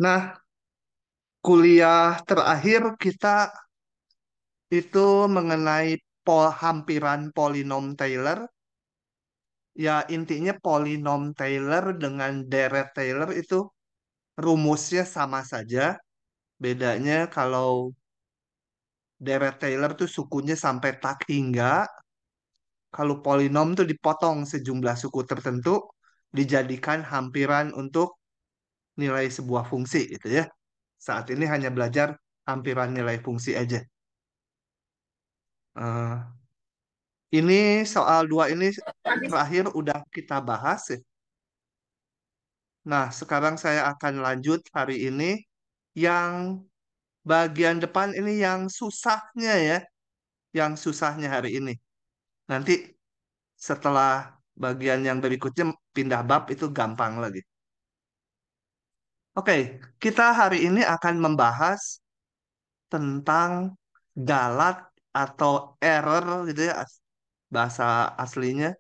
Nah, kuliah terakhir kita itu mengenai hampiran polinom Taylor. Ya, intinya polinom Taylor dengan deret Taylor itu rumusnya sama saja. Bedanya kalau deret Taylor tuh sukunya sampai tak hingga. Kalau polinom tuh dipotong sejumlah suku tertentu, dijadikan hampiran untuk nilai sebuah fungsi gitu ya. Saat ini hanya belajar hampiran nilai fungsi aja. Eh, ini soal dua ini terakhir udah kita bahas ya. Nah, sekarang saya akan lanjut hari ini yang bagian depan ini yang susahnya ya, yang susahnya hari ini. Nanti setelah bagian yang berikutnya pindah bab itu gampang lagi. Oke, kita hari ini akan membahas tentang galat atau error gitu ya, bahasa aslinya.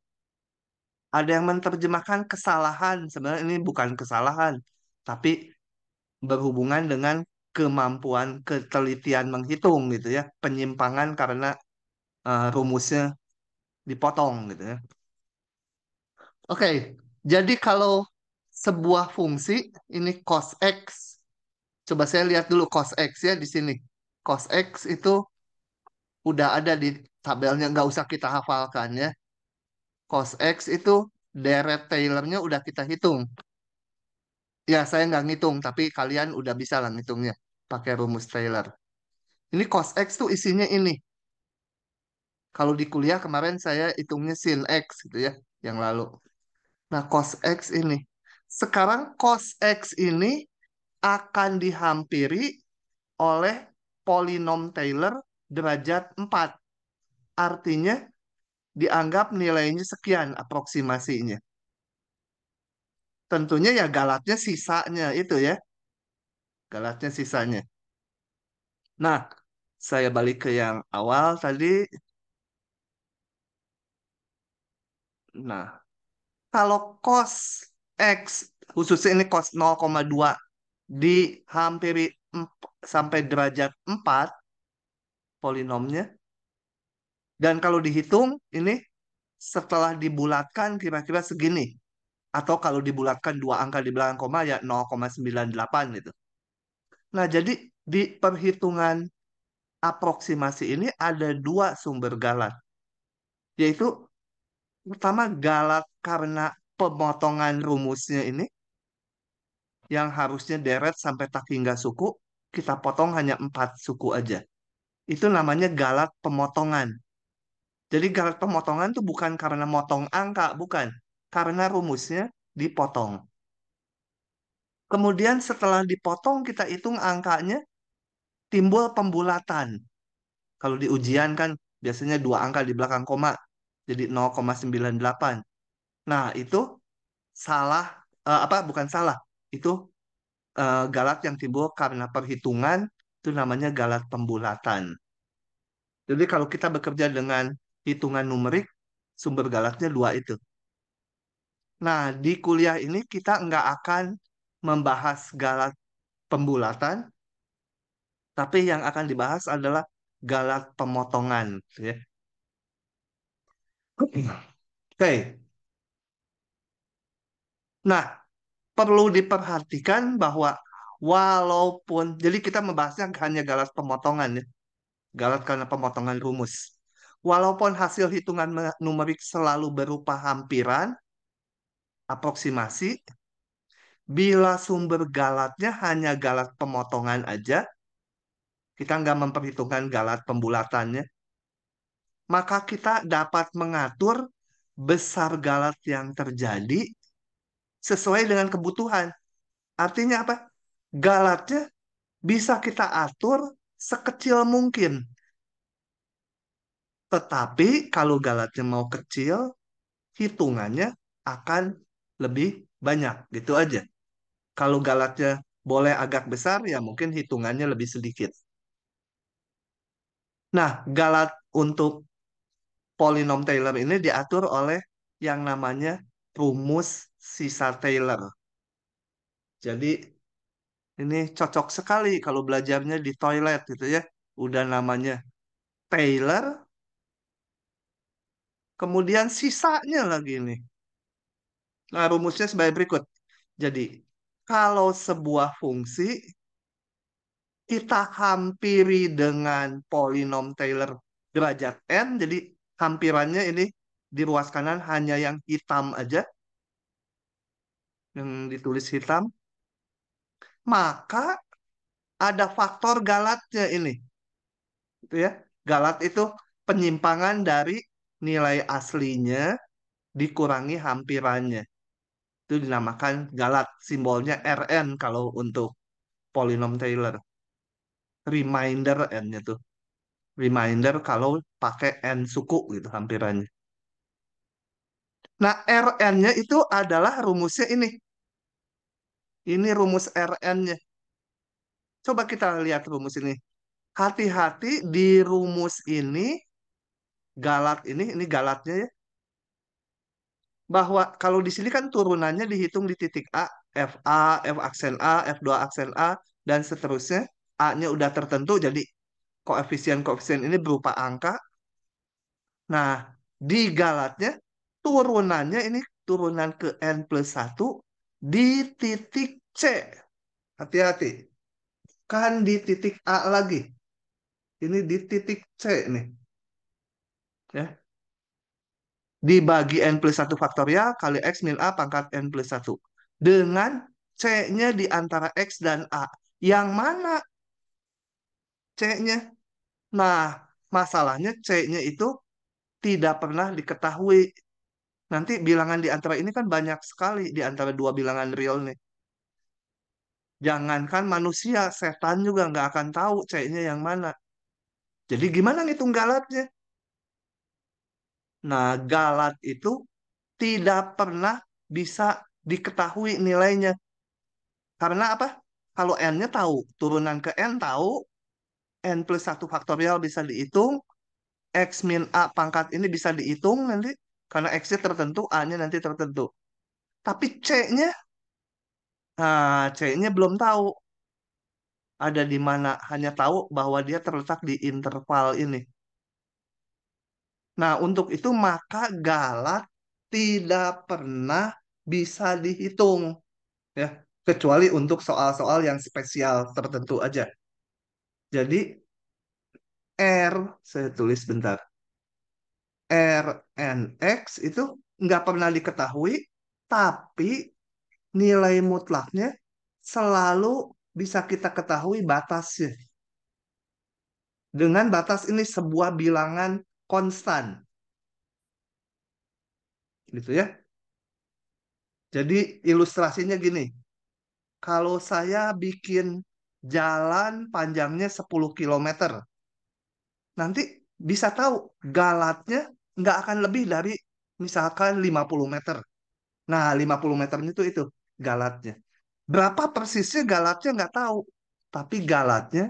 Ada yang menerjemahkan kesalahan, sebenarnya ini bukan kesalahan, tapi berhubungan dengan kemampuan ketelitian menghitung gitu ya, penyimpangan karena rumusnya dipotong gitu ya. Oke, jadi kalau sebuah fungsi ini cos x, coba saya lihat dulu cos x ya di sini. Cos x itu udah ada di tabelnya, nggak usah kita hafalkan ya. Cos x itu deret Taylornya udah kita hitung. Ya, saya nggak ngitung, tapi kalian udah bisa lah ngitungnya pakai rumus Taylor. Ini cos x tuh isinya ini. Kalau di kuliah kemarin saya hitungnya sin x gitu ya, yang lalu. Nah, cos x ini. Sekarang cos x ini akan dihampiri oleh polinom Taylor derajat 4. Artinya dianggap nilainya sekian aproksimasinya. Tentunya ya galatnya sisanya itu ya. Galatnya sisanya. Nah, saya balik ke yang awal tadi. Nah, kalau cos X, khususnya ini cos 0,2 dihampiri sampai derajat 4 polinomnya. Dan kalau dihitung, ini setelah dibulatkan kira-kira segini. Atau kalau dibulatkan dua angka di belakang koma ya 0,98 gitu. Nah, jadi di perhitungan aproksimasi ini ada dua sumber galat. Yaitu pertama galat karena pemotongan rumusnya ini yang harusnya deret sampai tak hingga suku, kita potong hanya 4 suku aja. Itu namanya galat pemotongan. Jadi galat pemotongan itu bukan karena motong angka, bukan. Karena rumusnya dipotong. Kemudian setelah dipotong kita hitung angkanya, timbul pembulatan. Kalau di ujian kan biasanya dua angka di belakang koma, jadi 0,98. Nah, itu salah, apa bukan salah, itu galat yang timbul karena perhitungan, itu namanya galat pembulatan. Jadi kalau kita bekerja dengan hitungan numerik, sumber galatnya dua itu. Nah, di kuliah ini kita nggak akan membahas galat pembulatan, tapi yang akan dibahas adalah galat pemotongan. Ya. Oke, nah perlu diperhatikan bahwa walaupun, jadi kita membahasnya hanya galat pemotongan ya, galat karena pemotongan rumus. Walaupun hasil hitungan numerik selalu berupa hampiran, aproksimasi, bila sumber galatnya hanya galat pemotongan aja, kita nggak memperhitungkan galat pembulatannya, maka kita dapat mengatur besar galat yang terjadi sesuai dengan kebutuhan. Artinya apa? Galatnya bisa kita atur sekecil mungkin. Tetapi kalau galatnya mau kecil, hitungannya akan lebih banyak. Gitu aja. Kalau galatnya boleh agak besar, ya mungkin hitungannya lebih sedikit. Nah, galat untuk polinom Taylor ini diatur oleh yang namanya rumus sisa Taylor. Jadi, Ini cocok sekali kalau belajarnya di toilet gitu ya. Udah namanya Taylor, kemudian sisanya lagi nih. Nah, rumusnya sebagai berikut. Jadi, kalau sebuah fungsi kita hampiri dengan polinom Taylor derajat n, jadi hampirannya ini di ruas kanan hanya yang hitam aja, yang ditulis hitam, maka ada faktor galatnya ini, gitu ya. Galat itu penyimpangan dari nilai aslinya dikurangi hampirannya. Itu dinamakan galat, simbolnya Rn kalau untuk polinom Taylor. Reminder n-nya tuh. Reminder kalau pakai n suku gitu hampirannya. Nah, Rn-nya itu adalah rumusnya ini. Ini rumus Rn-nya. Coba kita lihat rumus ini. Hati-hati di rumus ini, galat ini galatnya ya. Bahwa kalau di sini kan turunannya dihitung di titik A, FA, F aksen A, F2 aksen A, dan seterusnya. A-nya udah tertentu, jadi koefisien-koefisien ini berupa angka. Nah, di galatnya, turunannya ini turunan ke N plus 1 di titik C. Hati-hati. Kan di titik A lagi. Ini di titik C nih. Ya. Dibagi N plus 1 faktorial kali X min A pangkat N plus 1. Dengan C-nya di antara X dan A. Yang mana C-nya? Nah, masalahnya C-nya itu tidak pernah diketahui. Nanti bilangan di antara ini kan banyak sekali di antara dua bilangan real nih. Jangankan manusia, setan juga nggak akan tahu C-nya yang mana. Jadi gimana ngitung galatnya? Nah, galat itu tidak pernah bisa diketahui nilainya. Karena apa? Kalau N-nya tahu, turunan ke N tahu, N plus 1 faktorial bisa dihitung, X min A pangkat ini bisa dihitung nanti, karena X-nya tertentu, A-nya nanti tertentu. Tapi C-nya, nah C-nya belum tahu ada di mana, hanya tahu bahwa dia terletak di interval ini. Nah, untuk itu maka galat tidak pernah bisa dihitung, ya, kecuali untuk soal-soal yang spesial tertentu aja. Jadi R, saya tulis bentar, Rnx itu nggak pernah diketahui, tapi nilai mutlaknya selalu bisa kita ketahui batasnya. Dengan batas ini sebuah bilangan konstan, gitu ya. Jadi ilustrasinya gini, kalau saya bikin jalan panjangnya 10 km, nanti bisa tahu galatnya nggak akan lebih dari misalkan 50 meter. Nah, 50 meternya itu galatnya. Berapa persisnya galatnya nggak tahu. Tapi galatnya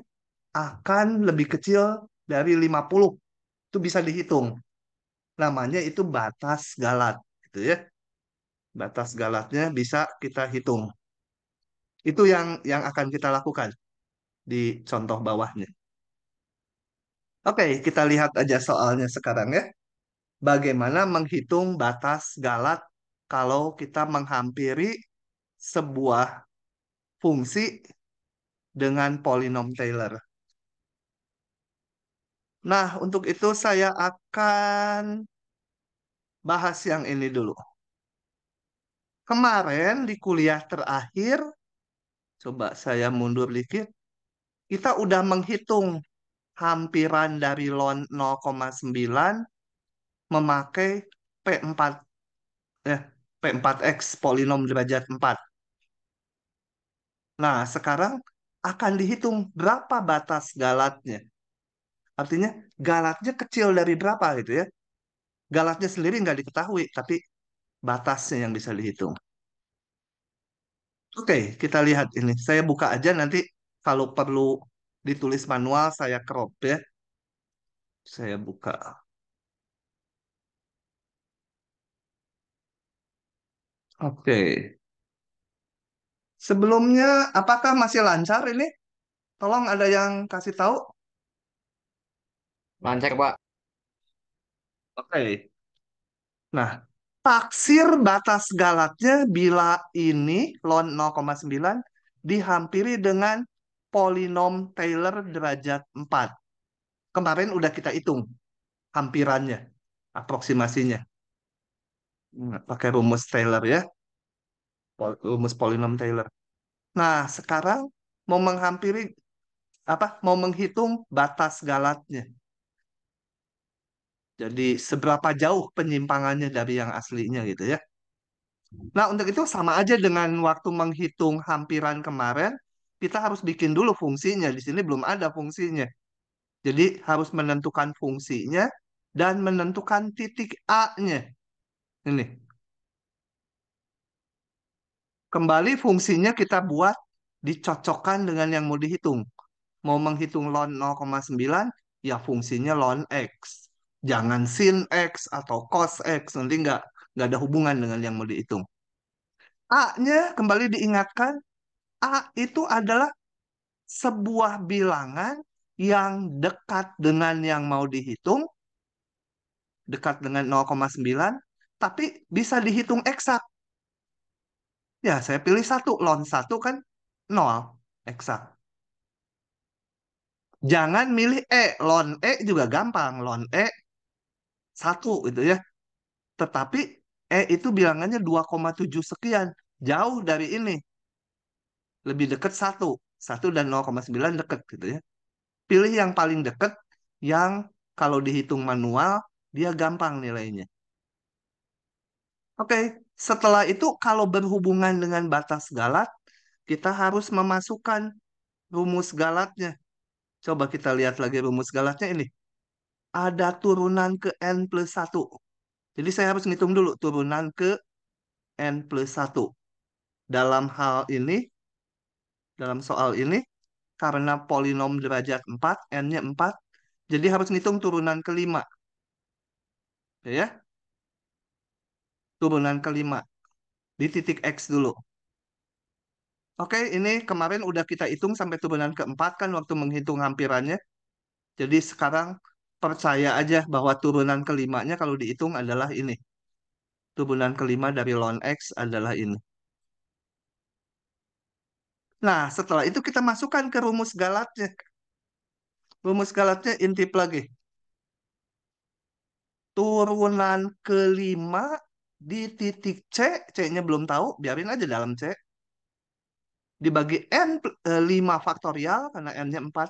akan lebih kecil dari 50. Itu bisa dihitung. Namanya itu batas galat. Gitu ya. Batas galatnya bisa kita hitung. Itu yang akan kita lakukan di contoh bawahnya. Oke, kita lihat aja soalnya sekarang ya. Bagaimana menghitung batas galat kalau kita menghampiri sebuah fungsi dengan polinom Taylor. Nah, untuk itu saya akan bahas yang ini dulu. Kemarin di kuliah terakhir, coba saya mundur dikit, kita udah menghitung hampiran dari ln 0,9 memakai P4, eh, P4X polinom derajat 4. Nah, sekarang akan dihitung berapa batas galatnya. Artinya galatnya kecil dari berapa gitu ya. Galatnya sendiri nggak diketahui, tapi batasnya yang bisa dihitung. Oke, kita lihat ini. Saya buka aja nanti kalau perlu ditulis manual saya crop ya. Saya buka. Oke. Sebelumnya, apakah masih lancar ini? Tolong ada yang kasih tahu. Lancar, Pak. Oke. Nah, taksir batas galatnya bila ini ln 0,9 dihampiri dengan polinom Taylor derajat 4. Kemarin udah kita hitung hampirannya, aproksimasinya. Pakai rumus Taylor ya, rumus polinom Taylor. Nah, sekarang mau menghampiri apa? Mau menghitung batas galatnya. Jadi seberapa jauh penyimpangannya dari yang aslinya gitu ya. Nah, untuk itu sama aja dengan waktu menghitung hampiran kemarin, kita harus bikin dulu fungsinya. Di sini belum ada fungsinya. Jadi harus menentukan fungsinya dan menentukan titik A-nya. Ini. Kembali fungsinya kita buat dicocokkan dengan yang mau dihitung. Mau menghitung ln 0,9, ya fungsinya ln X. Jangan sin X atau cos X. Nanti nggak ada hubungan dengan yang mau dihitung. A-nya kembali diingatkan, A itu adalah sebuah bilangan yang dekat dengan yang mau dihitung, dekat dengan 0,9, tapi bisa dihitung eksak. Ya, saya pilih satu. Ln satu kan 0, eksak. Jangan milih E. Ln E juga gampang. Ln E satu gitu ya. Tetapi E itu bilangannya 2,7 sekian. Jauh dari ini. Lebih dekat satu. Satu dan 0,9 dekat gitu ya. Pilih yang paling dekat yang kalau dihitung manual dia gampang nilainya. Oke, setelah itu kalau berhubungan dengan batas galat, kita harus memasukkan rumus galatnya. Coba kita lihat lagi rumus galatnya ini. Ada turunan ke n plus satu. Jadi saya harus ngitung dulu turunan ke n plus satu. Dalam hal ini, dalam soal ini, karena polinom derajat 4, n-nya 4, jadi harus ngitung turunan kelima. Ya, turunan kelima. Di titik X dulu. Oke, ini kemarin udah kita hitung sampai turunan keempat kan waktu menghitung hampirannya. Jadi sekarang percaya aja bahwa turunan kelimanya kalau dihitung adalah ini. Turunan kelima dari ln X adalah ini. Nah, setelah itu kita masukkan ke rumus galatnya. Rumus galatnya intip lagi. Turunan kelima di titik C, C-nya belum tahu, biarin aja dalam C. Dibagi N 5 faktorial, karena N-nya 4,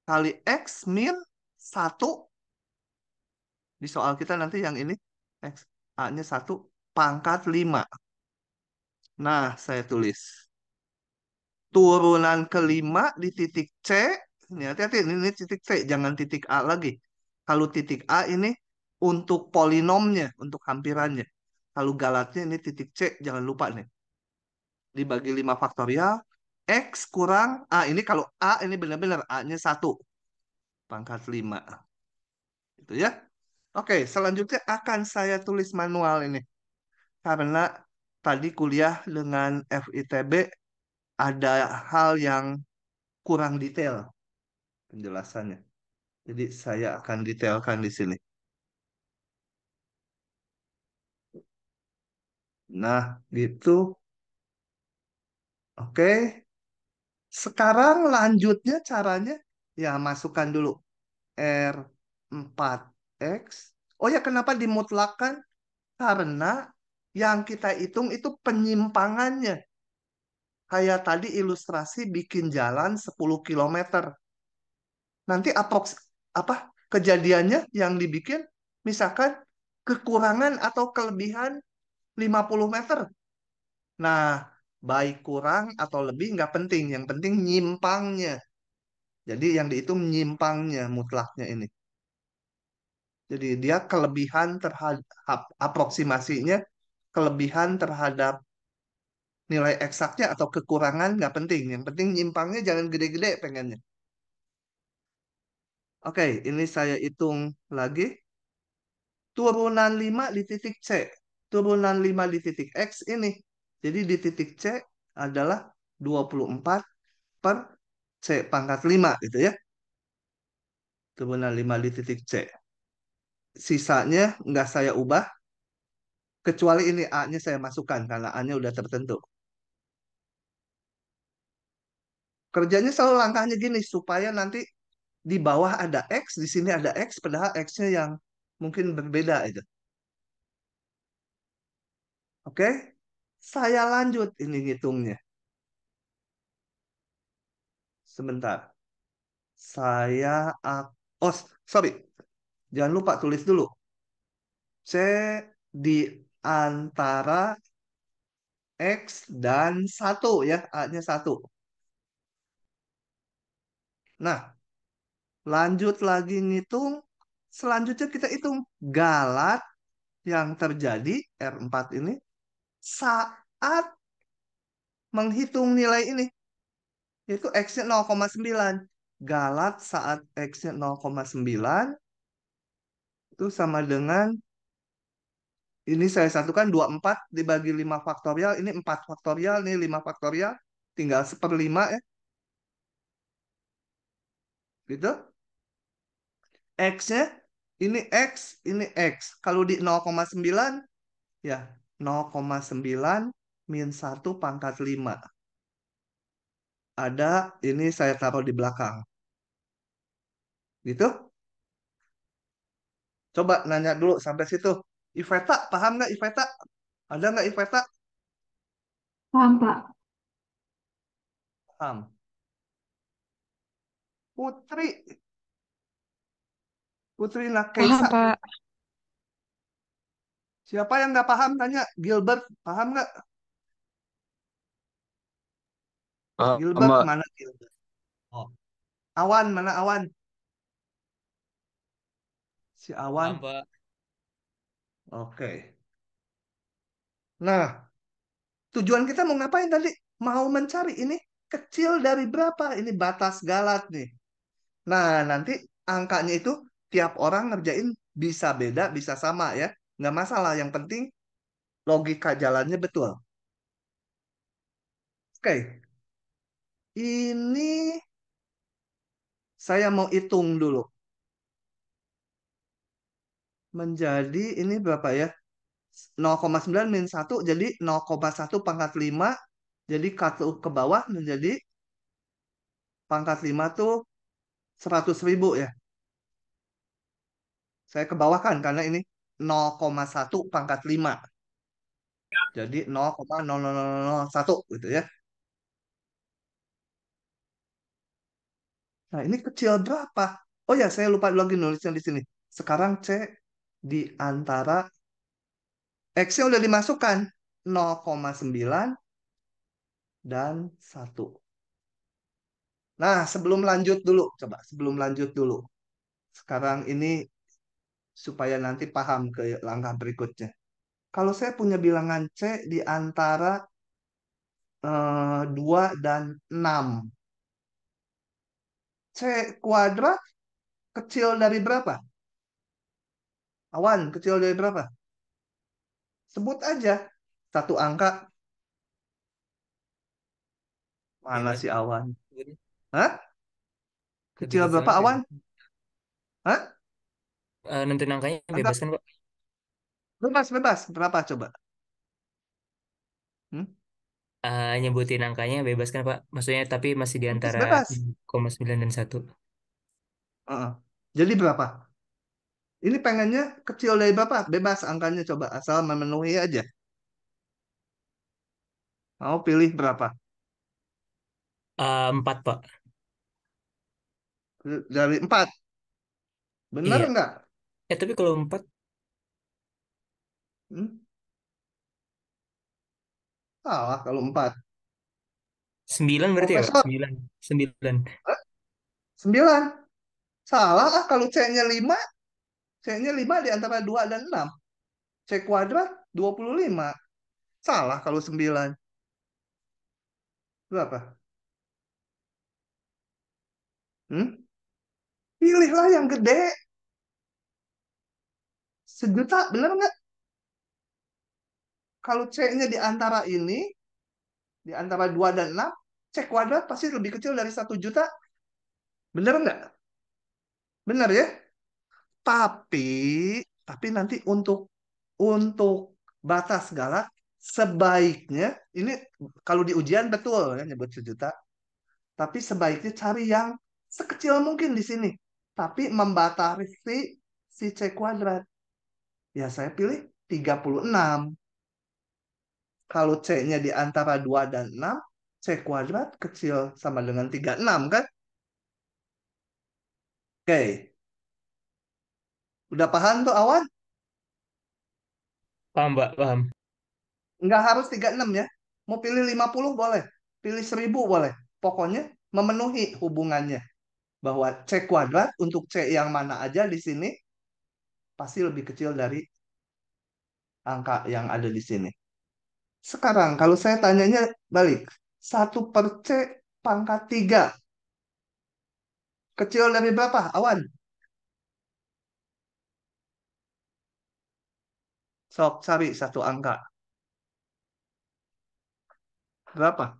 kali X min 1. Di soal kita nanti yang ini, X, A-nya 1, pangkat 5. Nah, saya tulis. Turunan kelima di titik C, ini hati-hati, ini titik C, jangan titik A lagi. Kalau titik A ini untuk polinomnya, untuk hampirannya. Kalau galatnya ini titik C, jangan lupa nih. Dibagi 5 faktorial, X kurang A. Ini kalau A ini benar-benar A-nya 1, pangkat 5. Itu ya. Oke, selanjutnya akan saya tulis manual ini. Karena tadi kuliah dengan FITB ada hal yang kurang detail penjelasannya. Jadi saya akan detailkan di sini. Nah, gitu. Oke. Sekarang lanjutnya caranya ya masukkan dulu R4X. Oh ya, kenapa dimutlakan? Karena yang kita hitung itu penyimpangannya. Kayak tadi ilustrasi bikin jalan 10 kilometer. Nanti aproks apa kejadiannya yang dibikin misalkan kekurangan atau kelebihan 50 meter. Nah, baik kurang atau lebih nggak penting. Yang penting nyimpangnya. Jadi yang dihitung nyimpangnya mutlaknya ini. Jadi dia kelebihan terhadap aproksimasinya, kelebihan terhadap nilai eksaknya atau kekurangan nggak penting. Yang penting nyimpangnya jangan gede-gede pengennya. Oke, ini saya hitung lagi. Turunan 5 di titik C. Turunan 5 di titik X ini. Jadi di titik C adalah 24 per C pangkat 5 gitu ya. Itu benar 5 di titik C. Sisanya nggak saya ubah, kecuali ini A-nya saya masukkan karena A-nya udah tertentu. Kerjanya selalu langkahnya gini, supaya nanti di bawah ada X, di sini ada X, padahal X-nya yang mungkin berbeda itu. Oke? Saya lanjut ini ngitungnya. Sebentar. Saya, oh, sorry. Jangan lupa tulis dulu. C di antara X dan satu ya. A-nya satu. Nah, lanjut lagi ngitung. Selanjutnya kita hitung galat yang terjadi R4 ini saat menghitung nilai ini. Yaitu X-nya 0,9. Galat saat X-nya 0,9 itu sama dengan ini saya satukan 24 dibagi 5 faktorial. Ini 4 faktorial, ini 5 faktorial. Tinggal 1/5 ya. Gitu. X-nya, ini X, ini X. Kalau di 0,9, ya 0,9 min 1 pangkat 5. Ada, ini saya taruh di belakang. Gitu. Coba nanya dulu sampai situ. Iveta, paham nggak Iveta? Ada nggak Iveta? Paham, Pak. Paham. Putri, Putri Paham, Nakaisa. Pak. Siapa yang nggak paham? Tanya Gilbert, paham nggak? Gilbert Mbak, mana Gilbert? Oh. Awan mana Awan? Si paham Awan. Pak. Oke. Nah, tujuan kita mau ngapain tadi? Mau mencari ini kecil dari berapa? Ini batas galat nih. Nah, nanti angkanya itu tiap orang ngerjain bisa beda, bisa sama ya. Nggak masalah. Yang penting logika jalannya betul. Oke, ini saya mau hitung dulu. Menjadi ini berapa ya? 0,9 min 1 jadi 0,1 pangkat 5. Jadi ke bawah menjadi pangkat 5 tuh 100.000 ya. Saya ke bawah kan karena ini 0,1 pangkat 5. Jadi 0,00001 gitu ya. Nah, ini kecil berapa? Oh ya, saya lupa lagi nulisnya di sini. Sekarang C di antara X-nya udah dimasukkan 0,9 dan 1. Nah, sebelum lanjut dulu, coba sebelum lanjut dulu. Sekarang ini supaya nanti paham ke langkah berikutnya. Kalau saya punya bilangan C di antara 2 dan 6, C kuadrat kecil dari berapa? Awan kecil dari berapa? Sebut aja satu angka. Mana Bebas si Pak. Awan? Hah? Lebih Kecil berapa banget Awan? bebas. Hah? Nentuin angkanya bebas Angka kan Pak? bebas bebas. Berapa coba? Hmm? Nyebutin angkanya bebas kan Pak? Maksudnya tapi masih di Bebas antara bebas. 0,9 dan 1. Heeh. Jadi berapa? Ini pengennya kecil dari berapa? Bebas angkanya coba asal memenuhi aja. Mau pilih berapa? 4 Pak. Dari 4. Benar Iya. nggak? Tapi kalau 4, Hmm? Salah kalau 4. 9 berarti ya Pak? Profesor, 9. 9. hah? 9. Salah ah kalau C-nya 5. C-nya 5 di antara 2 dan 6. C kuadrat 25. Salah kalau 9. Berapa? Hmm? Pilihlah yang gede. 1 juta, bener nggak? Kalau C-nya di antara ini, di antara 2 dan 6, C kuadrat pasti lebih kecil dari 1 juta. Bener nggak? Bener ya? Tapi, tapi nanti untuk batas galak sebaiknya ini kalau di ujian betul ya nyebut 1 juta. Tapi sebaiknya cari yang sekecil mungkin di sini. Tapi membatasi si C kuadrat. Ya saya pilih 36. Kalau C-nya di antara 2 dan 6, C kuadrat kecil sama dengan 36 kan? Oke, udah paham tuh awan? Paham, Pak, paham. Nggak harus 36 ya. Mau pilih 50 boleh. Pilih 1000 boleh. Pokoknya memenuhi hubungannya. Bahwa C kuadrat untuk C yang mana aja di sini pasti lebih kecil dari angka yang ada di sini. Sekarang kalau saya tanyanya balik. 1/C pangkat 3 kecil dari berapa, Awan? Sok cari satu angka. Berapa?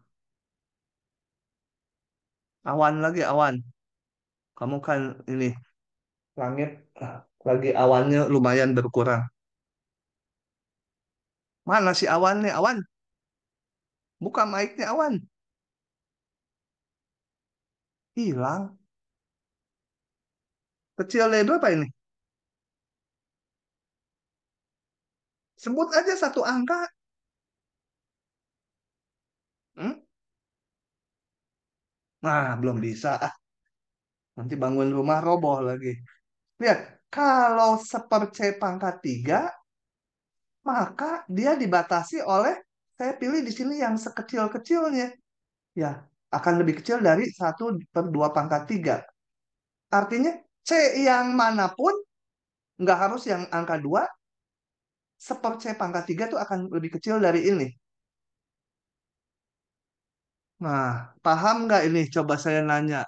Awan lagi, awan. Kamu kan ini langit lagi awannya lumayan berkurang. Mana si awan nih, awan? Buka mic-nya, awan. Hilang. Kecil dari berapa ini? Sebut aja satu angka. Hmm? Nah, belum bisa. Nanti bangun rumah roboh lagi. Lihat, kalau seperce pangkat 3, maka dia dibatasi oleh, saya pilih di sini yang sekecil-kecilnya. Ya, akan lebih kecil dari 1/2 pangkat 3. Artinya, C yang manapun, nggak harus yang angka 2, seperce pangkat 3 itu akan lebih kecil dari ini. Nah, paham nggak ini? Coba saya nanya.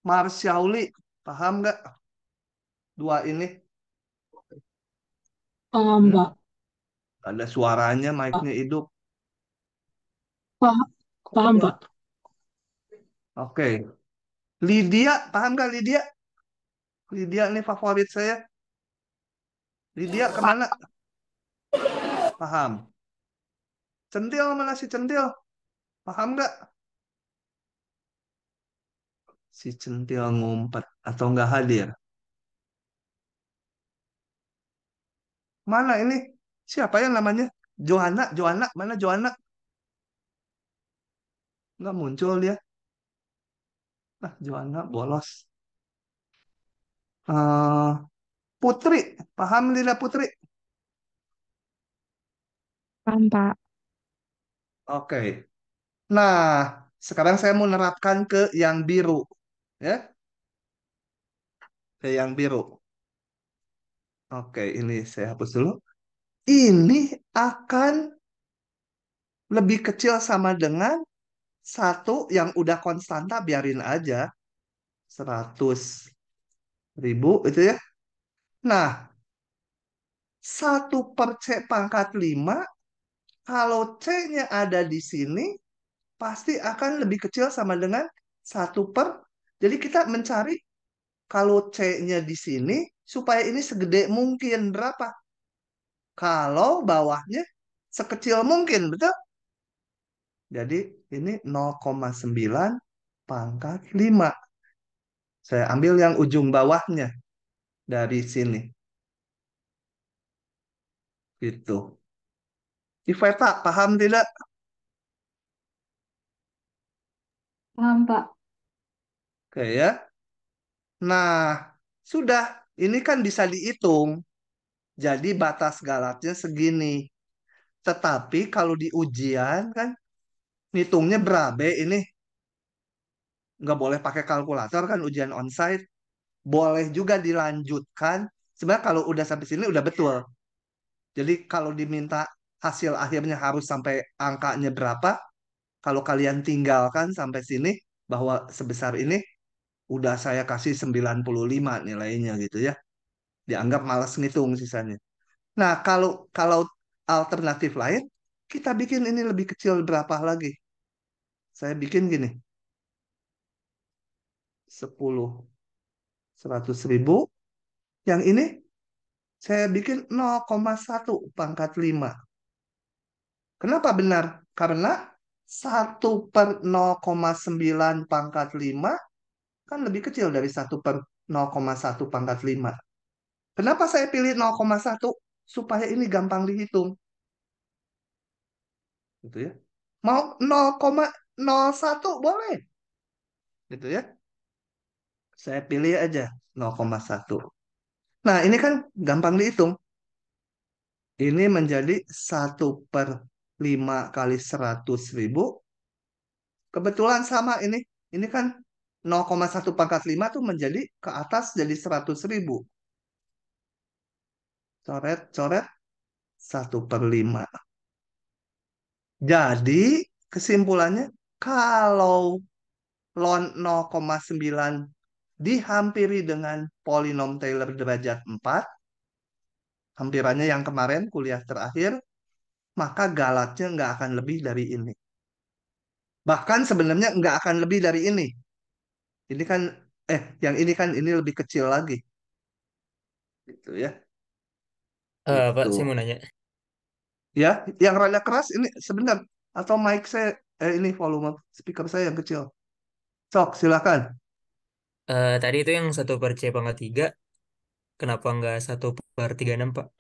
Marsyauli, paham nggak dua ini? Paham, Hmm? Pak. Ada suaranya, mic-nya Pak. hidup. Paham, Kok paham, ada? Pak. Oke. Lydia, paham nggak Lydia? Lydia nih favorit saya. Lydia kemana? Paham. Centil mana si Centil? Paham nggak? Si Centil ngumpet atau nggak hadir? Mana ini? Siapa yang namanya? Johanna, Johanna, mana Johanna? Nggak muncul dia. Nah, Johanna bolos. eh Putri, paham Lila Putri? Paham, Pak. Oke. Nah, sekarang saya mau menerapkan ke yang biru, ya, ke yang biru. Oke, ini saya hapus dulu. Ini akan lebih kecil sama dengan satu yang udah konstanta, biarin aja 100.000 itu ya. Nah, 1/C pangkat 5, kalau C-nya ada di sini, pasti akan lebih kecil sama dengan 1 per. Jadi kita mencari kalau C-nya di sini, supaya ini segede mungkin. Berapa? Kalau bawahnya sekecil mungkin, betul? Jadi ini 0,9 pangkat 5. Saya ambil yang ujung bawahnya dari sini. Gitu. Iveta, paham tidak? Paham, Pak. Oke ya. Nah, sudah. Ini kan bisa dihitung. Jadi batas galatnya segini. Tetapi kalau di ujian kan, ngitungnya berabe ini. Nggak boleh pakai kalkulator kan ujian onsite. Boleh juga dilanjutkan. Sebenarnya kalau udah sampai sini udah betul. Jadi kalau diminta hasil akhirnya harus sampai angkanya berapa, kalau kalian tinggalkan sampai sini bahwa sebesar ini udah saya kasih 95 nilainya gitu ya. Dianggap malas ngitung sisanya. Nah, kalau kalau alternatif lain, kita bikin ini lebih kecil berapa lagi? Saya bikin gini, 10, 100.000. Yang ini saya bikin 0,1 pangkat 5. Kenapa benar? Karena 1/0,9 pangkat 5 kan lebih kecil dari 1/0,1 pangkat 5. Kenapa saya pilih 0,1? Supaya ini gampang dihitung. Gitu ya. Mau 0,01 boleh. Gitu ya. Saya pilih aja 0,1. Nah, ini kan gampang dihitung. Ini menjadi 1/5 kali 100.000. Kebetulan sama ini. Ini kan 0,1 pangkat 5 tuh menjadi ke atas jadi 100.000. Coret, coret, 1/5. Jadi, kesimpulannya, kalau ln 0,9 dihampiri dengan polinom Taylor derajat 4, hampirannya yang kemarin kuliah terakhir, maka galatnya nggak akan lebih dari ini. Bahkan sebenarnya nggak akan lebih dari ini. Ini kan, yang ini kan ini lebih kecil lagi. Gitu ya. Pak, saya Itu. mau nanya. Ya, yang rada keras ini sebentar. Atau mic saya, ini volume speaker saya yang kecil. Sok, silakan. Tadi itu yang 1/C pangkat 3, kenapa nggak 1/36, Pak?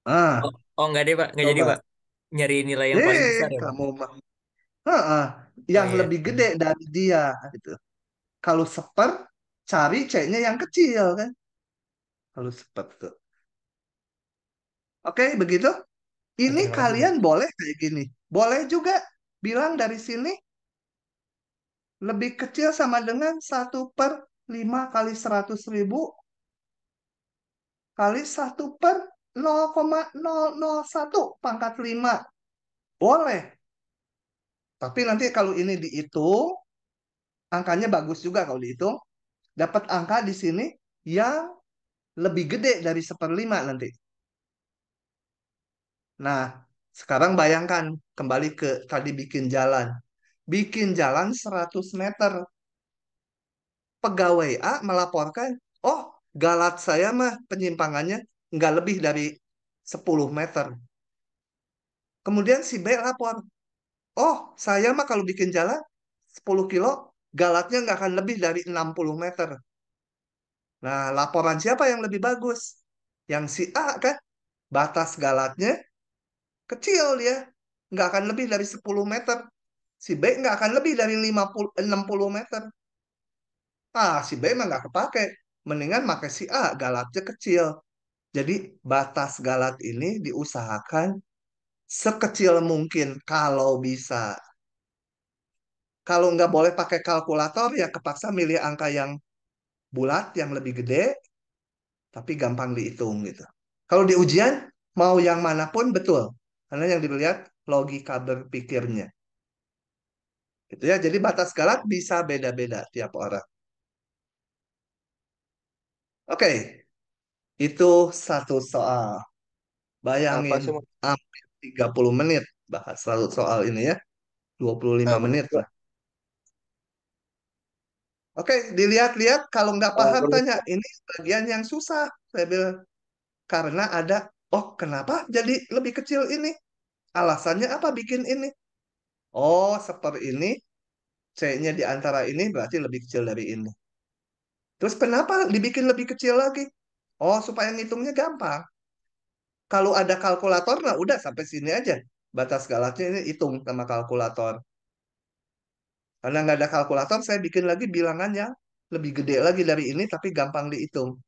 Oh, Ah, oh nggak deh, Pak. Nggak jadi, coba. Pak. Nyari nilai yang paling besar ya, Pak? Kamu mah. Heeh, Oh yang iya. lebih gede dari dia gitu. Kalau seper, cari C-nya yang kecil kan. Kalau seper tuh. Oke, begitu. Oh, Ini terima kasih, kalian Pak. boleh kayak gini. Boleh juga bilang dari sini lebih kecil sama dengan 1/5 kali 100.000 kali 1/0,001 pangkat 5. Boleh. Tapi nanti kalau ini dihitung, angkanya bagus juga kalau dihitung. Dapat angka di sini yang lebih gede dari 1/5 nanti. Nah, sekarang bayangkan kembali ke tadi bikin jalan. Bikin jalan 100 meter. Pegawai A melaporkan, oh galat saya mah penyimpangannya nggak lebih dari 10 meter. Kemudian si B lapor, oh saya mah kalau bikin jalan 10 kilo, galatnya nggak akan lebih dari 60 meter. Nah, laporan siapa yang lebih bagus? Yang si A kan, batas galatnya kecil dia, nggak akan lebih dari 10 meter. Si B nggak akan lebih dari 60 meter. Ah, si B mah nggak kepake. Mendingan pakai si A, galatnya kecil. Jadi batas galat ini diusahakan sekecil mungkin kalau bisa. Kalau nggak boleh pakai kalkulator ya kepaksa milih angka yang bulat, yang lebih gede, tapi gampang dihitung gitu. Kalau di ujian mau yang manapun betul. Karena yang dilihat logika berpikirnya. Gitu ya. Jadi batas galat bisa beda-beda tiap orang. Oke, itu satu soal. Apa Bayangin sih mau hampir 30 menit bahas satu soal ini ya. 25 bener menit juga. lah. Oke, dilihat-lihat kalau nggak paham Bener. tanya. Ini bagian yang susah. Saya bilang karena ada, oh kenapa jadi lebih kecil ini? Alasannya apa bikin ini? Oh, seperti ini. C-nya di antara ini berarti lebih kecil dari ini. Terus kenapa dibikin lebih kecil lagi? Oh, supaya ngitungnya gampang. Kalau ada kalkulator, nah udah sampai sini aja. Batas galatnya ini hitung sama kalkulator. Karena nggak ada kalkulator, saya bikin lagi bilangan yang lebih gede lagi dari ini, tapi gampang dihitung.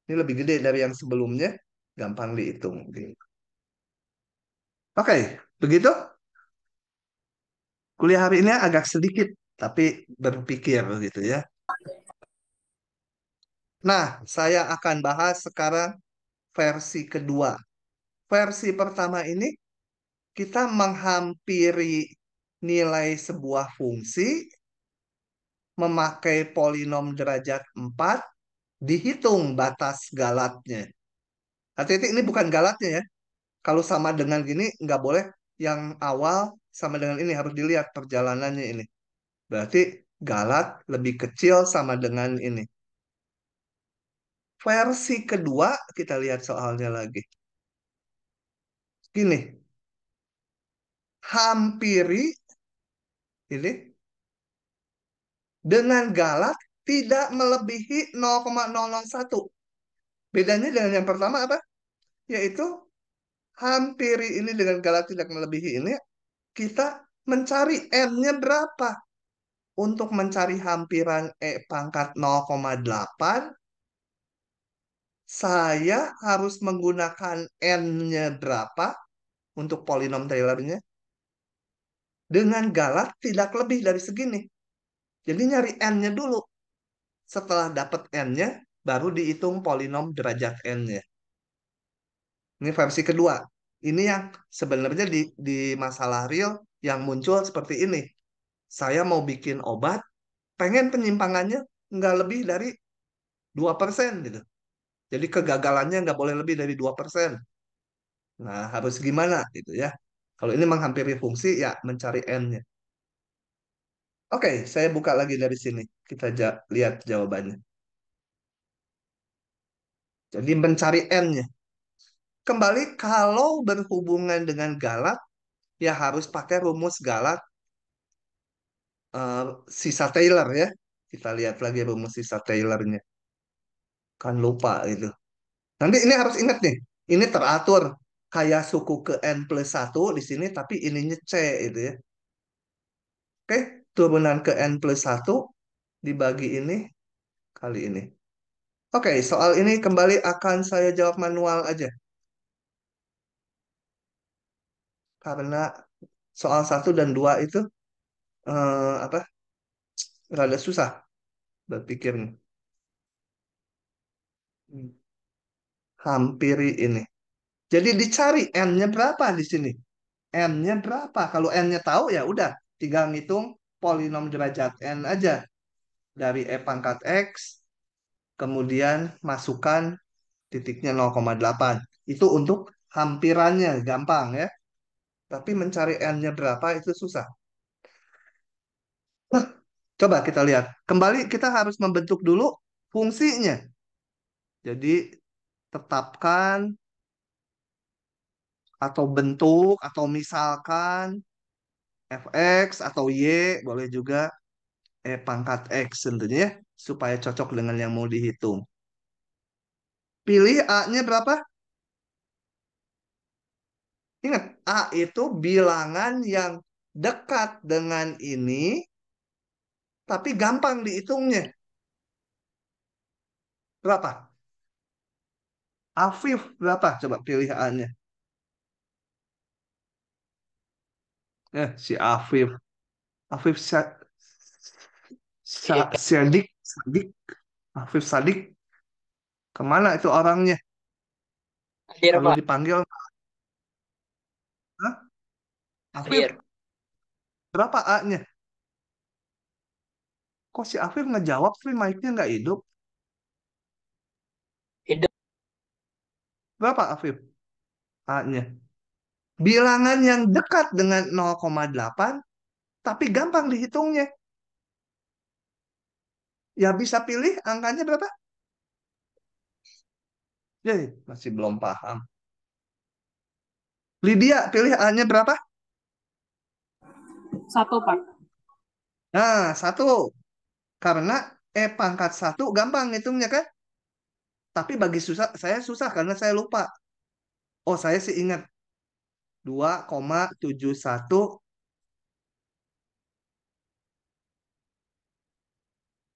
Ini lebih gede dari yang sebelumnya, gampang dihitung. Oke, begitu. Kuliah hari ini agak sedikit, tapi berpikir gitu ya. Nah, saya akan bahas sekarang versi kedua. Versi pertama ini kita menghampiri nilai sebuah fungsi memakai polinom derajat 4, dihitung batas galatnya. Hati-hati ini bukan galatnya ya. Kalau sama dengan gini nggak boleh yang awal sama dengan ini harus dilihat perjalanannya ini. Berarti galat lebih kecil sama dengan ini. Versi kedua kita lihat soalnya lagi. Gini, hampiri ini dengan galat tidak melebihi 0,001. Bedanya dengan yang pertama apa? Yaitu hampiri ini dengan galat tidak melebihi ini, kita mencari n-nya berapa. Untuk mencari hampiran E pangkat 0,8, saya harus menggunakan n-nya berapa untuk polinom Taylor-nya. Dengan galat tidak lebih dari segini. Jadi nyari n-nya dulu. Setelah dapat n-nya, baru dihitung polinom derajat n-nya. Ini versi kedua. Ini yang sebenarnya di masalah real yang muncul seperti ini. Saya mau bikin obat, pengen penyimpangannya nggak lebih dari 2% gitu. Jadi kegagalannya nggak boleh lebih dari 2%. Nah, harus gimana gitu ya. Kalau ini menghampiri fungsi, ya mencari n-nya. Oke, saya buka lagi dari sini. Kita lihat jawabannya. Jadi mencari n-nya. Kembali, kalau berhubungan dengan galat, ya harus pakai rumus galat eh, sisa Taylor ya. Kita lihat lagi rumus sisa Taylornya. Kan lupa itu. Nanti ini harus ingat nih. Ini teratur kayak suku ke n+1 di sini, tapi ininya C itu ya. Oke, turunan ke n+1 dibagi ini kali ini. Oke, soal ini kembali akan saya jawab manual aja. Karena soal 1 dan 2 itu apa? Rada susah berpikirnya. Hampiri ini. Jadi dicari n-nya berapa di sini? N-nya berapa? Kalau n-nya tahu ya udah, tinggal ngitung polinom derajat n aja. Dari e pangkat x, kemudian masukkan titiknya 0,8. Itu untuk hampirannya, gampang ya. Tapi mencari n-nya berapa itu susah. Nah, coba kita lihat. Kembali kita harus membentuk dulu fungsinya. Jadi tetapkan atau bentuk atau misalkan fx atau y boleh juga e pangkat x tentunya ya, supaya cocok dengan yang mau dihitung. Pilih a-nya berapa? Ingat, a itu bilangan yang dekat dengan ini tapi gampang dihitungnya. Berapa? Afif berapa? Coba pilih a-nya. Si Afif. Afif Iya, Sadik. Sadik. Afif Sadik. Kemana itu orangnya? hadir Kalau Pak, dipanggil, hah? Afif, hadir. berapa A-nya? Kok si Afif ngejawab tapi mic-nya nggak hidup? Hidup. Berapa Afif A-nya? Bilangan yang dekat dengan 0,8 tapi gampang dihitungnya. Ya bisa pilih angkanya berapa? Jadi masih belum paham. Lydia, pilih A-nya berapa? 1, Pak. Nah, 1. Karena E pangkat 1 gampang hitungnya kan? Tapi bagi saya susah karena saya lupa. Oh, saya sih ingat 2,71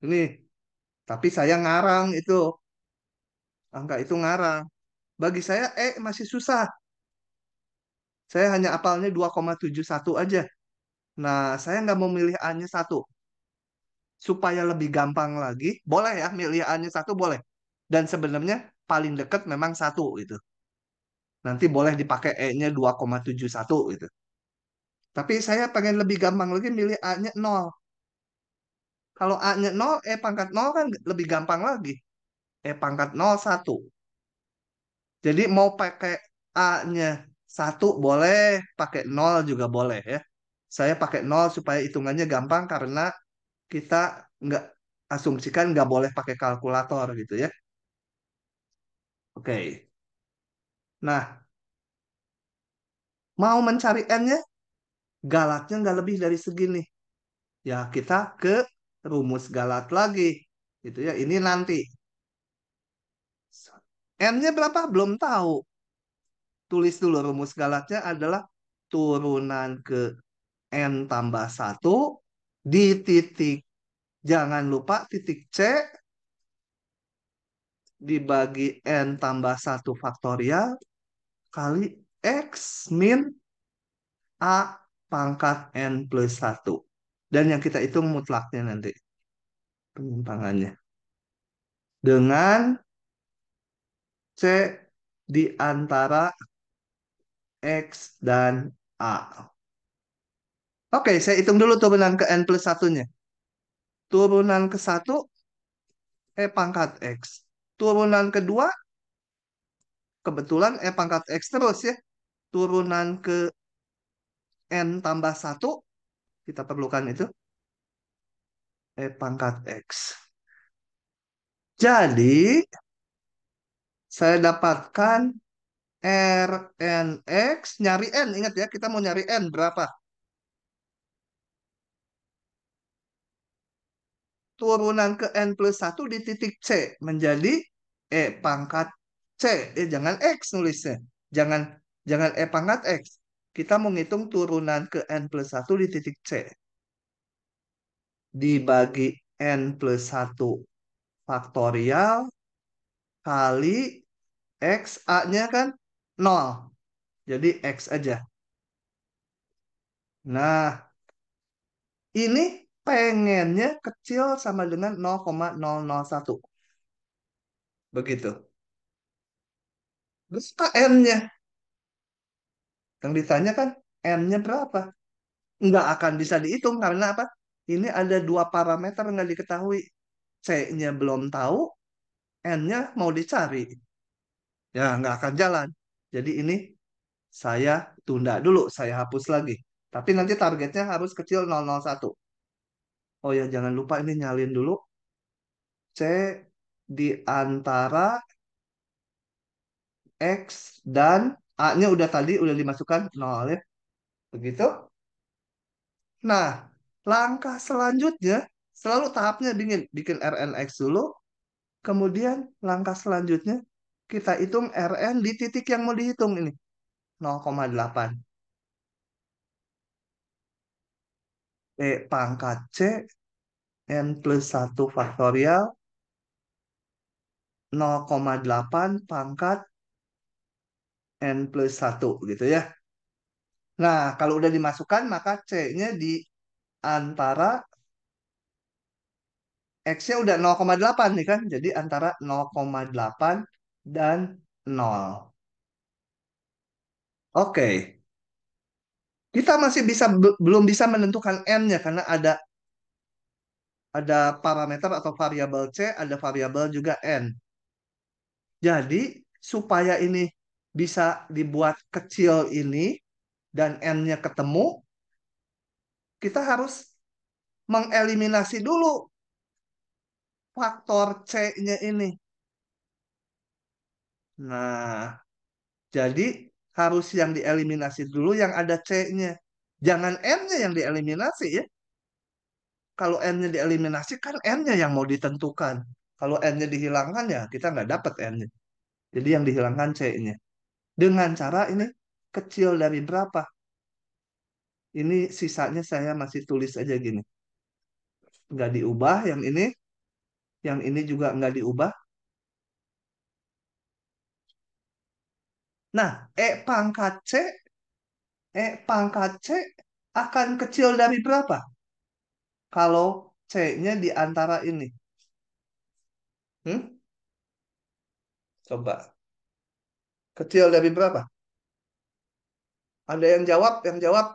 ini. Tapi saya ngarang itu. Angka itu ngarang. Bagi saya masih susah. Saya hanya apalnya 2,71 aja. Nah, saya nggak mau milih A-nya 1. Supaya lebih gampang lagi, boleh ya milih A-nya 1 boleh. Dan sebenarnya paling dekat memang 1 itu. Nanti boleh dipakai E-nya 2,71 gitu. Tapi saya pengen lebih gampang lagi milih A-nya 0. Kalau A-nya 0, E pangkat 0 kan lebih gampang lagi. E pangkat 0, 1. Jadi mau pakai A-nya satu boleh, pakai nol juga boleh ya. Saya pakai nol supaya hitungannya gampang karena kita nggak asumsikan nggak boleh pakai kalkulator gitu ya. Oke. Nah, mau mencari N-nya, galatnya nggak lebih dari segini. Ya, kita ke rumus galat lagi. Gitu ya. Ini nanti. N-nya berapa? Belum tahu. Tulis dulu rumus galatnya adalah turunan ke N tambah satu di titik. Jangan lupa titik C dibagi N tambah satu faktorial kali X min A pangkat N plus satu. Dan yang kita hitung mutlaknya nanti. Penyimpangannya. Dengan C di antara X dan A. Oke, saya hitung dulu turunan ke N plus satunya. Turunan ke satu, pangkat X. Turunan kedua, kebetulan pangkat X terus ya. Turunan ke N tambah satu, kita perlukan itu, pangkat X. Jadi, saya dapatkan Rnx, nyari N, ingat ya, kita mau nyari N berapa? Turunan ke N plus satu di titik C menjadi pangkat C. Jangan X nulisnya. Jangan jangan pangkat X. Kita mau ngitung turunan ke N plus satu di titik C. Dibagi N plus satu faktorial kali X. A-nya kan 0. Jadi X aja. Nah, ini pengennya kecil sama dengan 0,001. Begitu. Terus N-nya. Yang ditanya kan N-nya berapa? Nggak akan bisa dihitung karena apa? Ini ada dua parameter nggak diketahui. C-nya belum tahu, N-nya mau dicari. Ya, nggak akan jalan. Jadi ini saya tunda dulu, saya hapus lagi. Tapi nanti targetnya harus kecil 001. Oh ya, jangan lupa ini nyalin dulu. C di antara X dan A-nya udah tadi, udah dimasukkan 0 ya. Begitu. Nah, langkah selanjutnya selalu tahapnya bikin RNX dulu, kemudian langkah selanjutnya kita hitung RN di titik yang mau dihitung ini 0,8. Pangkat C N plus satu faktorial 0,8 pangkat N plus satu gitu ya. Nah, kalau udah dimasukkan maka C-nya di antara X-nya udah 0,8 nih kan. Jadi antara 0,8 dan 0. Oke. Kita masih belum bisa menentukan N-nya karena ada parameter atau variabel C, ada variabel juga N. Jadi supaya ini bisa dibuat kecil ini dan N-nya ketemu, kita harus mengeliminasi dulu faktor C-nya ini. Nah, jadi harus yang dieliminasi dulu yang ada C-nya. Jangan N-nya yang dieliminasi ya. Kalau N-nya dieliminasi kan N-nya yang mau ditentukan. Kalau N-nya dihilangkan ya kita nggak dapat N-nya. Jadi yang dihilangkan C-nya. Dengan cara ini kecil dari berapa? Ini sisanya saya masih tulis aja gini. Nggak diubah yang ini juga nggak diubah. Nah, pangkat C akan kecil dari berapa? Kalau C-nya di antara ini. Hmm? Coba. Kecil dari berapa? Ada yang jawab? Yang jawab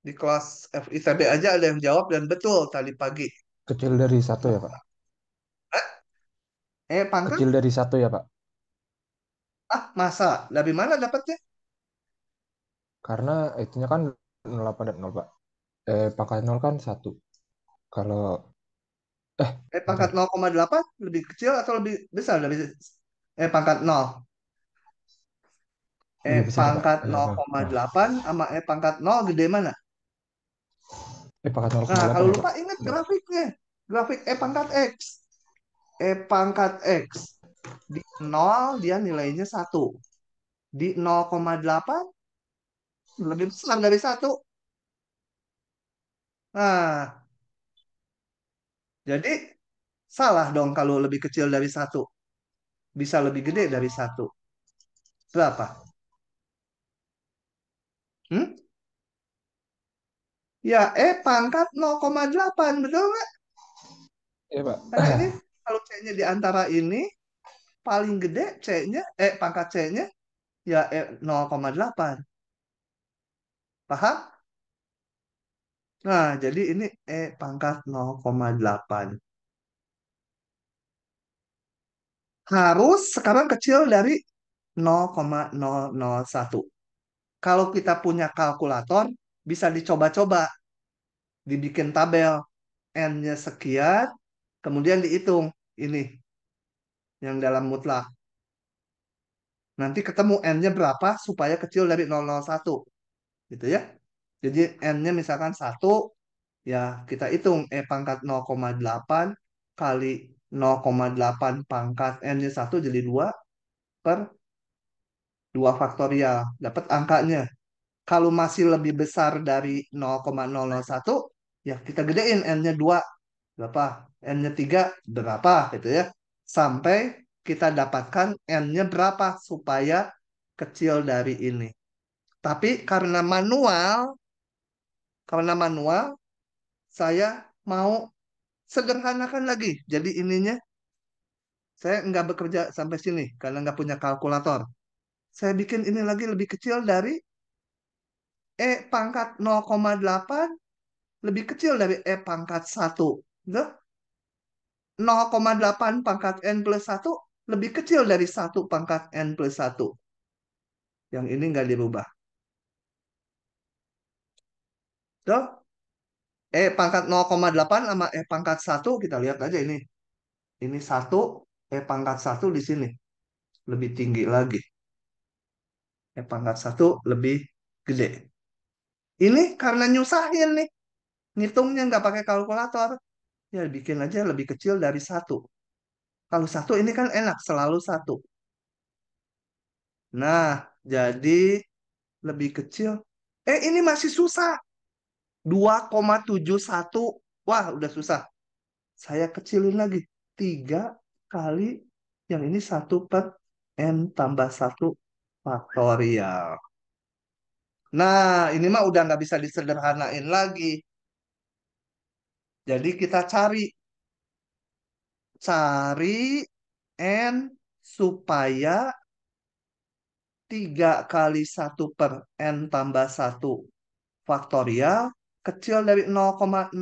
di kelas FITB aja ada yang jawab dan betul tadi pagi. Kecil dari satu ya, Pak? E pangkat, Kecil dari satu ya, Pak. masa? Dari mana dapatnya? Karena itunya kan 0,8 dan 0, Pak. Pangkat 0 kan satu. Kalau E pangkat bentar. 0,8 lebih kecil atau lebih besar dari E pangkat 0? E Lebih besar, Pak. pangkat Maaf, maaf. 0,8 sama E pangkat 0 gede mana? Pangkat Nah, 0,8 kalau ya, lupa Pak. ingat Bentar. grafiknya. Grafik E pangkat X. E pangkat X. Di 0 dia nilainya satu. Di 0,8 lebih besar dari satu. Nah, jadi salah dong kalau lebih kecil dari satu. Bisa lebih gede dari satu. Berapa? Hmm? Ya, pangkat 0,8. Betul nggak? Iya, Pak. Karena ini kalau C-nya di antara ini, paling gede C-nya, pangkat C-nya, ya 0,8. Paham? Nah, jadi ini pangkat 0,8. Harus sekarang kecil dari 0,001. Kalau kita punya kalkulator, bisa dicoba-coba, dibikin tabel. N-nya sekian, kemudian dihitung. Ini, yang dalam mutlak. Nanti ketemu N-nya berapa supaya kecil dari 0,01. Gitu ya. Jadi N-nya misalkan satu, ya kita hitung pangkat 0,8 kali 0,8 pangkat N-nya satu jadi 2 per 2 faktorial. Dapat angkanya. Kalau masih lebih besar dari 0,001, ya kita gedein N-nya 2. Berapa? N-nya 3 berapa gitu ya. Sampai kita dapatkan N-nya berapa supaya kecil dari ini. Tapi karena manual, saya mau sederhanakan lagi. Jadi ininya, saya nggak bekerja sampai sini karena nggak punya kalkulator. Saya bikin ini lagi lebih kecil dari pangkat 0,8 lebih kecil dari pangkat satu. Gitu. 0,8 pangkat N plus satu lebih kecil dari satu pangkat N plus satu. Yang ini nggak dirubah. Tuh, pangkat 0,8 sama pangkat satu kita lihat aja ini. Ini satu, pangkat satu di sini. Lebih tinggi lagi. Pangkat satu lebih gede. Ini karena nyusahin nih. Ngitungnya nggak pakai kalkulator. Ya bikin aja lebih kecil dari satu. Kalau satu ini kan enak, selalu satu. Nah, jadi lebih kecil. Ini masih susah. 2,71. Wah, udah susah. Saya kecilin lagi. 3 kali yang ini satu per N tambah satu faktorial. Nah, ini mah udah nggak bisa disederhanain lagi. Jadi kita cari N supaya 3 kali satu per N tambah satu faktorial kecil dari 0,001.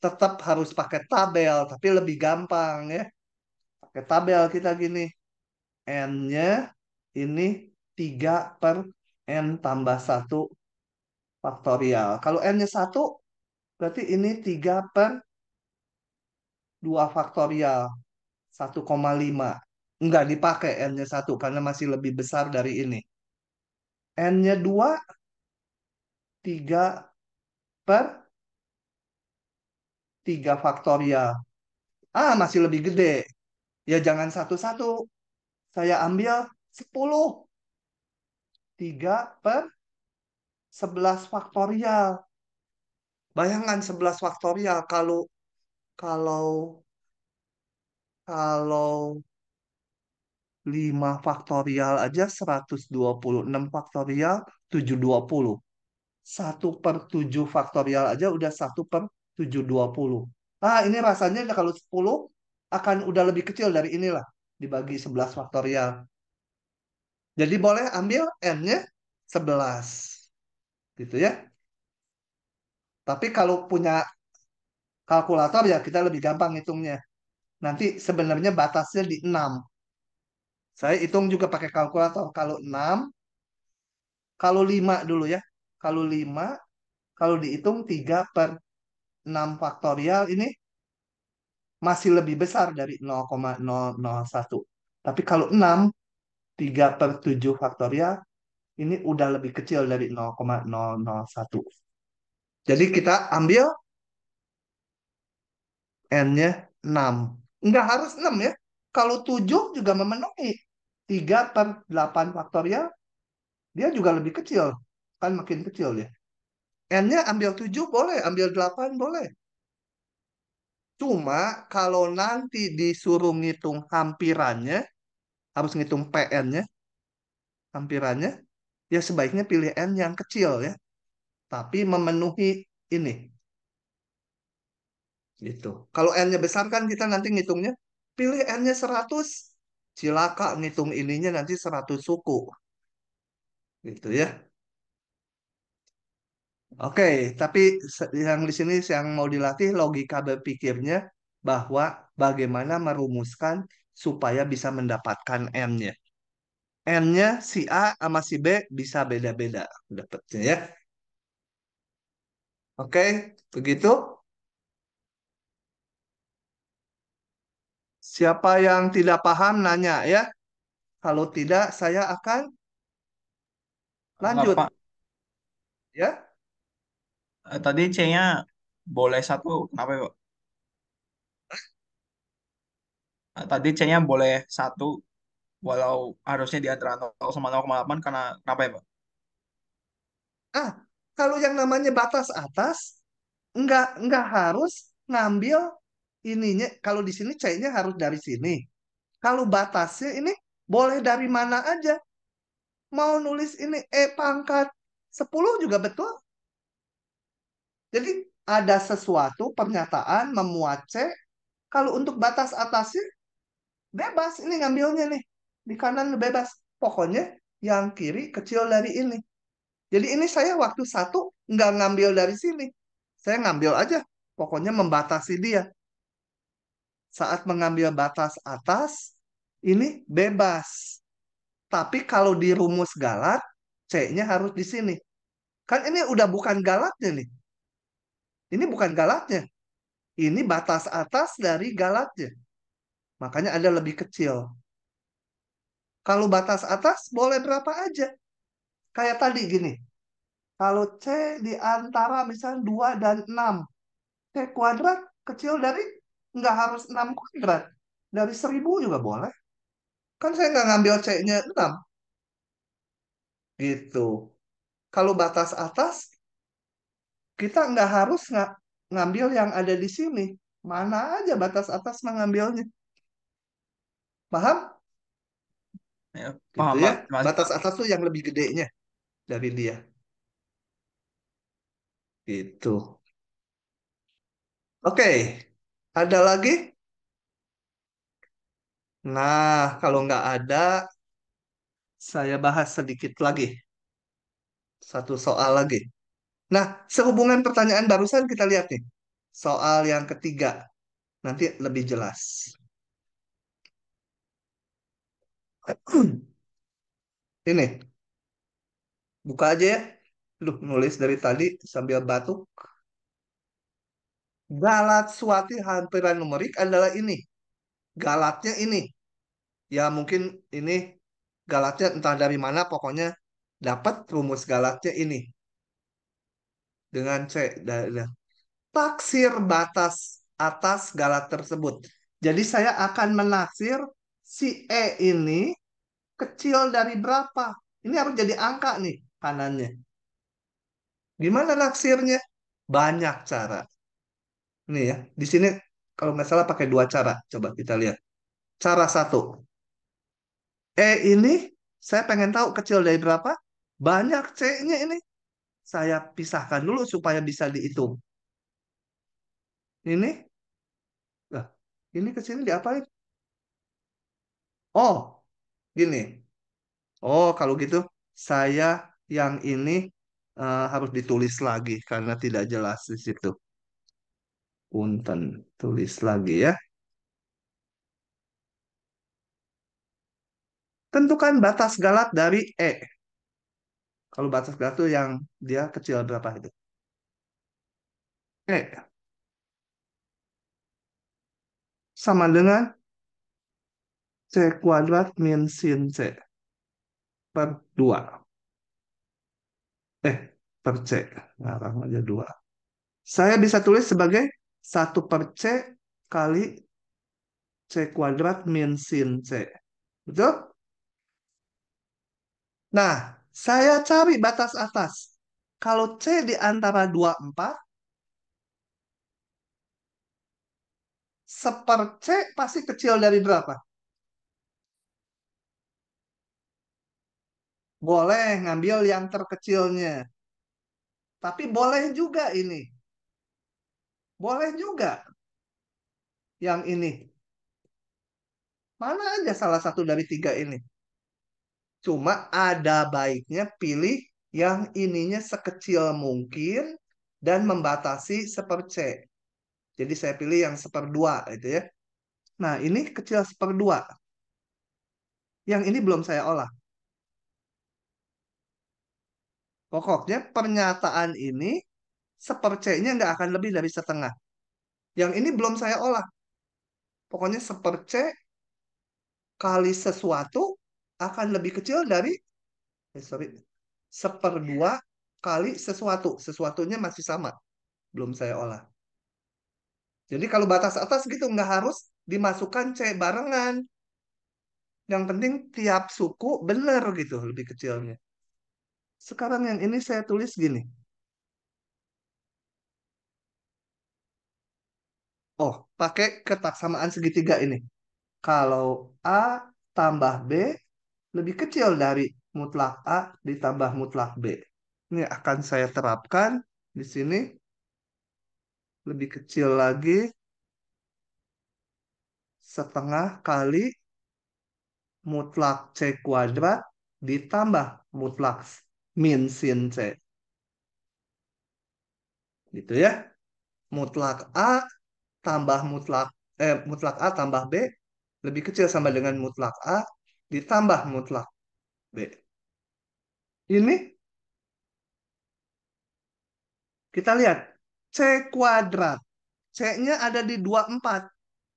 Tetap harus pakai tabel, tapi lebih gampang ya. Pakai tabel kita gini. N-nya ini 3 per N tambah satu faktorial. Kalau N-nya satu berarti ini 3 per 2 faktorial. 1,5. Enggak dipakai N-nya satu karena masih lebih besar dari ini. N-nya 2, 3 per 3 faktorial. Masih lebih gede. Ya jangan satu-satu. Saya ambil 10. 3 per 11 faktorial. Bayangkan 11 faktorial kalau kalau 5 faktorial aja 126 faktorial 720. 1/7 faktorial aja udah 1/720. Ini rasanya kalau 10 akan udah lebih kecil dari inilah dibagi 11 faktorial. Jadi boleh ambil N-nya 11. Gitu ya. Tapi kalau punya kalkulator ya kita lebih gampang hitungnya. Nanti sebenarnya batasnya di 6. Saya hitung juga pakai kalkulator. Kalau 6, kalau 5 dulu ya. Kalau 5, kalau dihitung 3 per 6 faktorial ini masih lebih besar dari 0,001. Tapi kalau 6, 3 per 7 faktorial ini udah lebih kecil dari 0,001. Jadi kita ambil N-nya 6. Nggak harus 6 ya. Kalau 7 juga memenuhi. 3 per 8 faktorial, dia juga lebih kecil. Kan makin kecil ya. N-nya ambil 7 boleh, ambil 8 boleh. Cuma kalau nanti disuruh ngitung hampirannya, harus ngitung PN-nya, hampirannya, ya sebaiknya pilih N yang kecil ya. Tapi memenuhi ini. Gitu. Kalau N-nya besar kan kita nanti ngitungnya, pilih N-nya 100. Cilaka ngitung ininya nanti 100 suku. Gitu ya. Oke, tapi yang di sini yang mau dilatih logika berpikirnya bahwa bagaimana merumuskan supaya bisa mendapatkan N-nya. N-nya si A sama si B bisa beda-beda dapatnya ya. Oke, begitu. Siapa yang tidak paham nanya ya. Kalau tidak saya akan Enggak, Pak. lanjut ya. Tadi C-nya boleh satu. Kenapa, ya, Pak? Tadi C-nya boleh satu, walau harusnya di antara 0 sama 0,8 karena kenapa ya, Pak? Ah, kalau yang namanya batas atas nggak harus ngambil ininya. Kalau di sini C-nya harus dari sini. Kalau batasnya ini boleh dari mana aja. Mau nulis ini E pangkat 10 juga betul. Jadi ada sesuatu pernyataan memuat C. Kalau untuk batas atasnya bebas ini ngambilnya nih. Di kanan bebas. Pokoknya yang kiri kecil dari ini. Jadi ini saya waktu satu nggak ngambil dari sini. Saya ngambil aja. Pokoknya membatasi dia. Saat mengambil batas atas, ini bebas. Tapi kalau di rumus galat, C-nya harus di sini. Kan ini udah bukan galatnya nih. Ini bukan galatnya. Ini batas atas dari galatnya. Makanya ada lebih kecil. Kalau batas atas boleh berapa aja. Kayak tadi gini. Kalau C di antara misalnya 2 dan 6. C kuadrat kecil dari nggak harus 6 kuadrat. Dari 1000 juga boleh. Kan saya nggak ngambil C-nya 6. Gitu. Kalau batas atas, kita nggak harus ngambil yang ada di sini. Mana aja batas atas mengambilnya. Paham? Ya, Gitu paham, ya. Pak. Terima kasih, Batas Pak. atas tuh yang lebih gedenya dari dia. Gitu. Oke. Ada lagi? Nah, kalau nggak ada, saya bahas sedikit lagi. Satu soal lagi. Nah, sehubungan pertanyaan barusan kita lihat nih. Soal yang ketiga. Nanti lebih jelas. Ini, buka aja ya. Duh, nulis dari tadi sambil batuk. Galat suatu hampiran numerik adalah ini. Galatnya ini. Ya mungkin ini galatnya entah dari mana, pokoknya dapat rumus galatnya ini. Dengan C. Taksir batas atas galat tersebut. Jadi saya akan menaksir si E ini kecil dari berapa. Ini harus jadi angka nih kanannya. Gimana naksirnya? Banyak cara. Ini ya, di sini kalau nggak salah pakai dua cara. Coba kita lihat. Cara satu, E ini saya pengen tahu kecil dari berapa. Banyak C-nya ini. Saya pisahkan dulu supaya bisa dihitung. Ini, lah, ini ke sini diapain? Oh, gini. Oh, kalau gitu saya yang ini harus ditulis lagi karena tidak jelas di situ. Punten, tulis lagi ya. Tentukan batas galat dari E. Kalau batas galat itu yang dia kecil berapa itu? E sama dengan C kuadrat min sin C per 2. Per C. Ngarang aja 2. Saya bisa tulis sebagai 1/C kali C kuadrat min sin C. Betul? Nah, saya cari batas atas. Kalau C di antara 24, seper-C pasti kecil dari berapa? Boleh ngambil yang terkecilnya. Tapi boleh juga ini. Boleh juga yang ini. Mana aja salah satu dari tiga ini. Cuma ada baiknya pilih yang ininya sekecil mungkin dan membatasi seper-C. Jadi saya pilih yang seperdua itu ya. Nah, ini kecil seperdua. Yang ini belum saya olah. Pokoknya pernyataan ini seper-C-nya nggak akan lebih dari setengah. Yang ini belum saya olah. Pokoknya seper-C kali sesuatu akan lebih kecil dari, sorry, seperdua kali sesuatu. Sesuatunya masih sama. Belum saya olah. Jadi kalau batas atas gitu nggak harus dimasukkan C barengan. Yang penting tiap suku benar gitu lebih kecilnya. Sekarang yang ini saya tulis gini. Oh, pakai ketaksamaan segitiga ini. Kalau A tambah B lebih kecil dari mutlak A ditambah mutlak B. Ini akan saya terapkan di sini. Lebih kecil lagi setengah kali mutlak C kuadrat ditambah mutlak min sin C. Gitu ya. Mutlak A tambah mutlak A tambah B lebih kecil sama dengan mutlak A ditambah mutlak B. Ini kita lihat C kuadrat. C-nya ada di 24.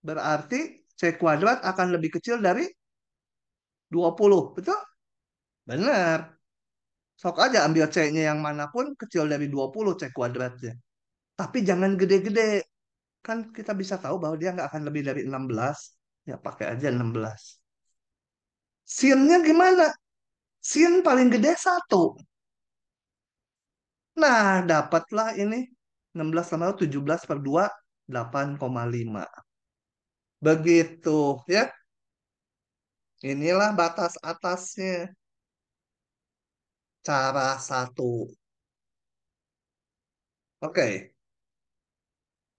Berarti C kuadrat akan lebih kecil dari 20. Betul? Benar. Sok aja ambil C-nya yang manapun kecil dari 20 C kuadratnya. Tapi jangan gede-gede. Kan kita bisa tahu bahwa dia nggak akan lebih dari 16. Ya pakai aja 16. Sin-nya gimana? Sin paling gede 1. Nah, dapatlah ini 16 tambah 17 per 2, 8,5. Begitu ya. Inilah batas atasnya. Cara satu. Oke.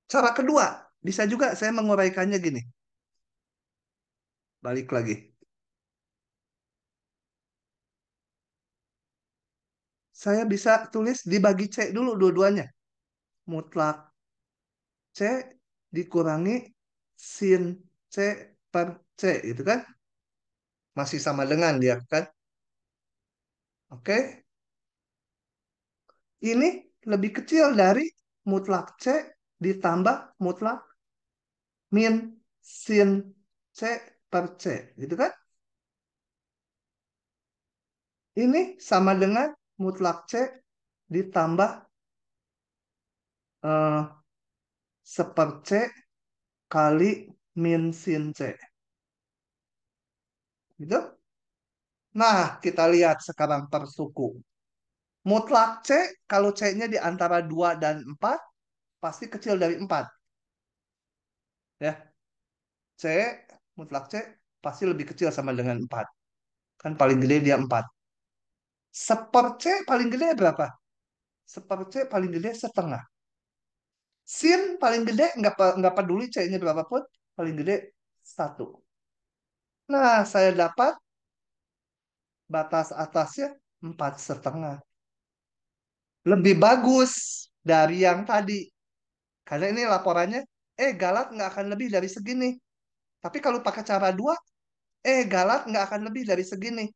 Cara kedua. Bisa juga saya menguraikannya gini. Balik lagi. Saya bisa tulis dibagi C dulu dua-duanya. Mutlak C dikurangi sin C per C. Itu kan? Masih sama dengan dia kan? Oke. Ini lebih kecil dari mutlak C ditambah mutlak min sin C per C. Gitu kan? Ini sama dengan mutlak C ditambah eh, seper C kali min sin C. Gitu? Nah, kita lihat sekarang per suku. Mutlak C, kalau C-nya di antara 2 dan 4, pasti kecil dari 4. Ya, C, mutlak C, pasti lebih kecil sama dengan 4. Kan paling gede dia 4. Seper C paling gede berapa? Seper C paling gede setengah. Sin paling gede, nggak peduli C-nya berapapun, paling gede 1. Nah, saya dapat batas atasnya 4,5. Lebih bagus dari yang tadi. Karena ini laporannya, galat nggak akan lebih dari segini. Tapi kalau pakai cara 2, Galat nggak akan lebih dari segini.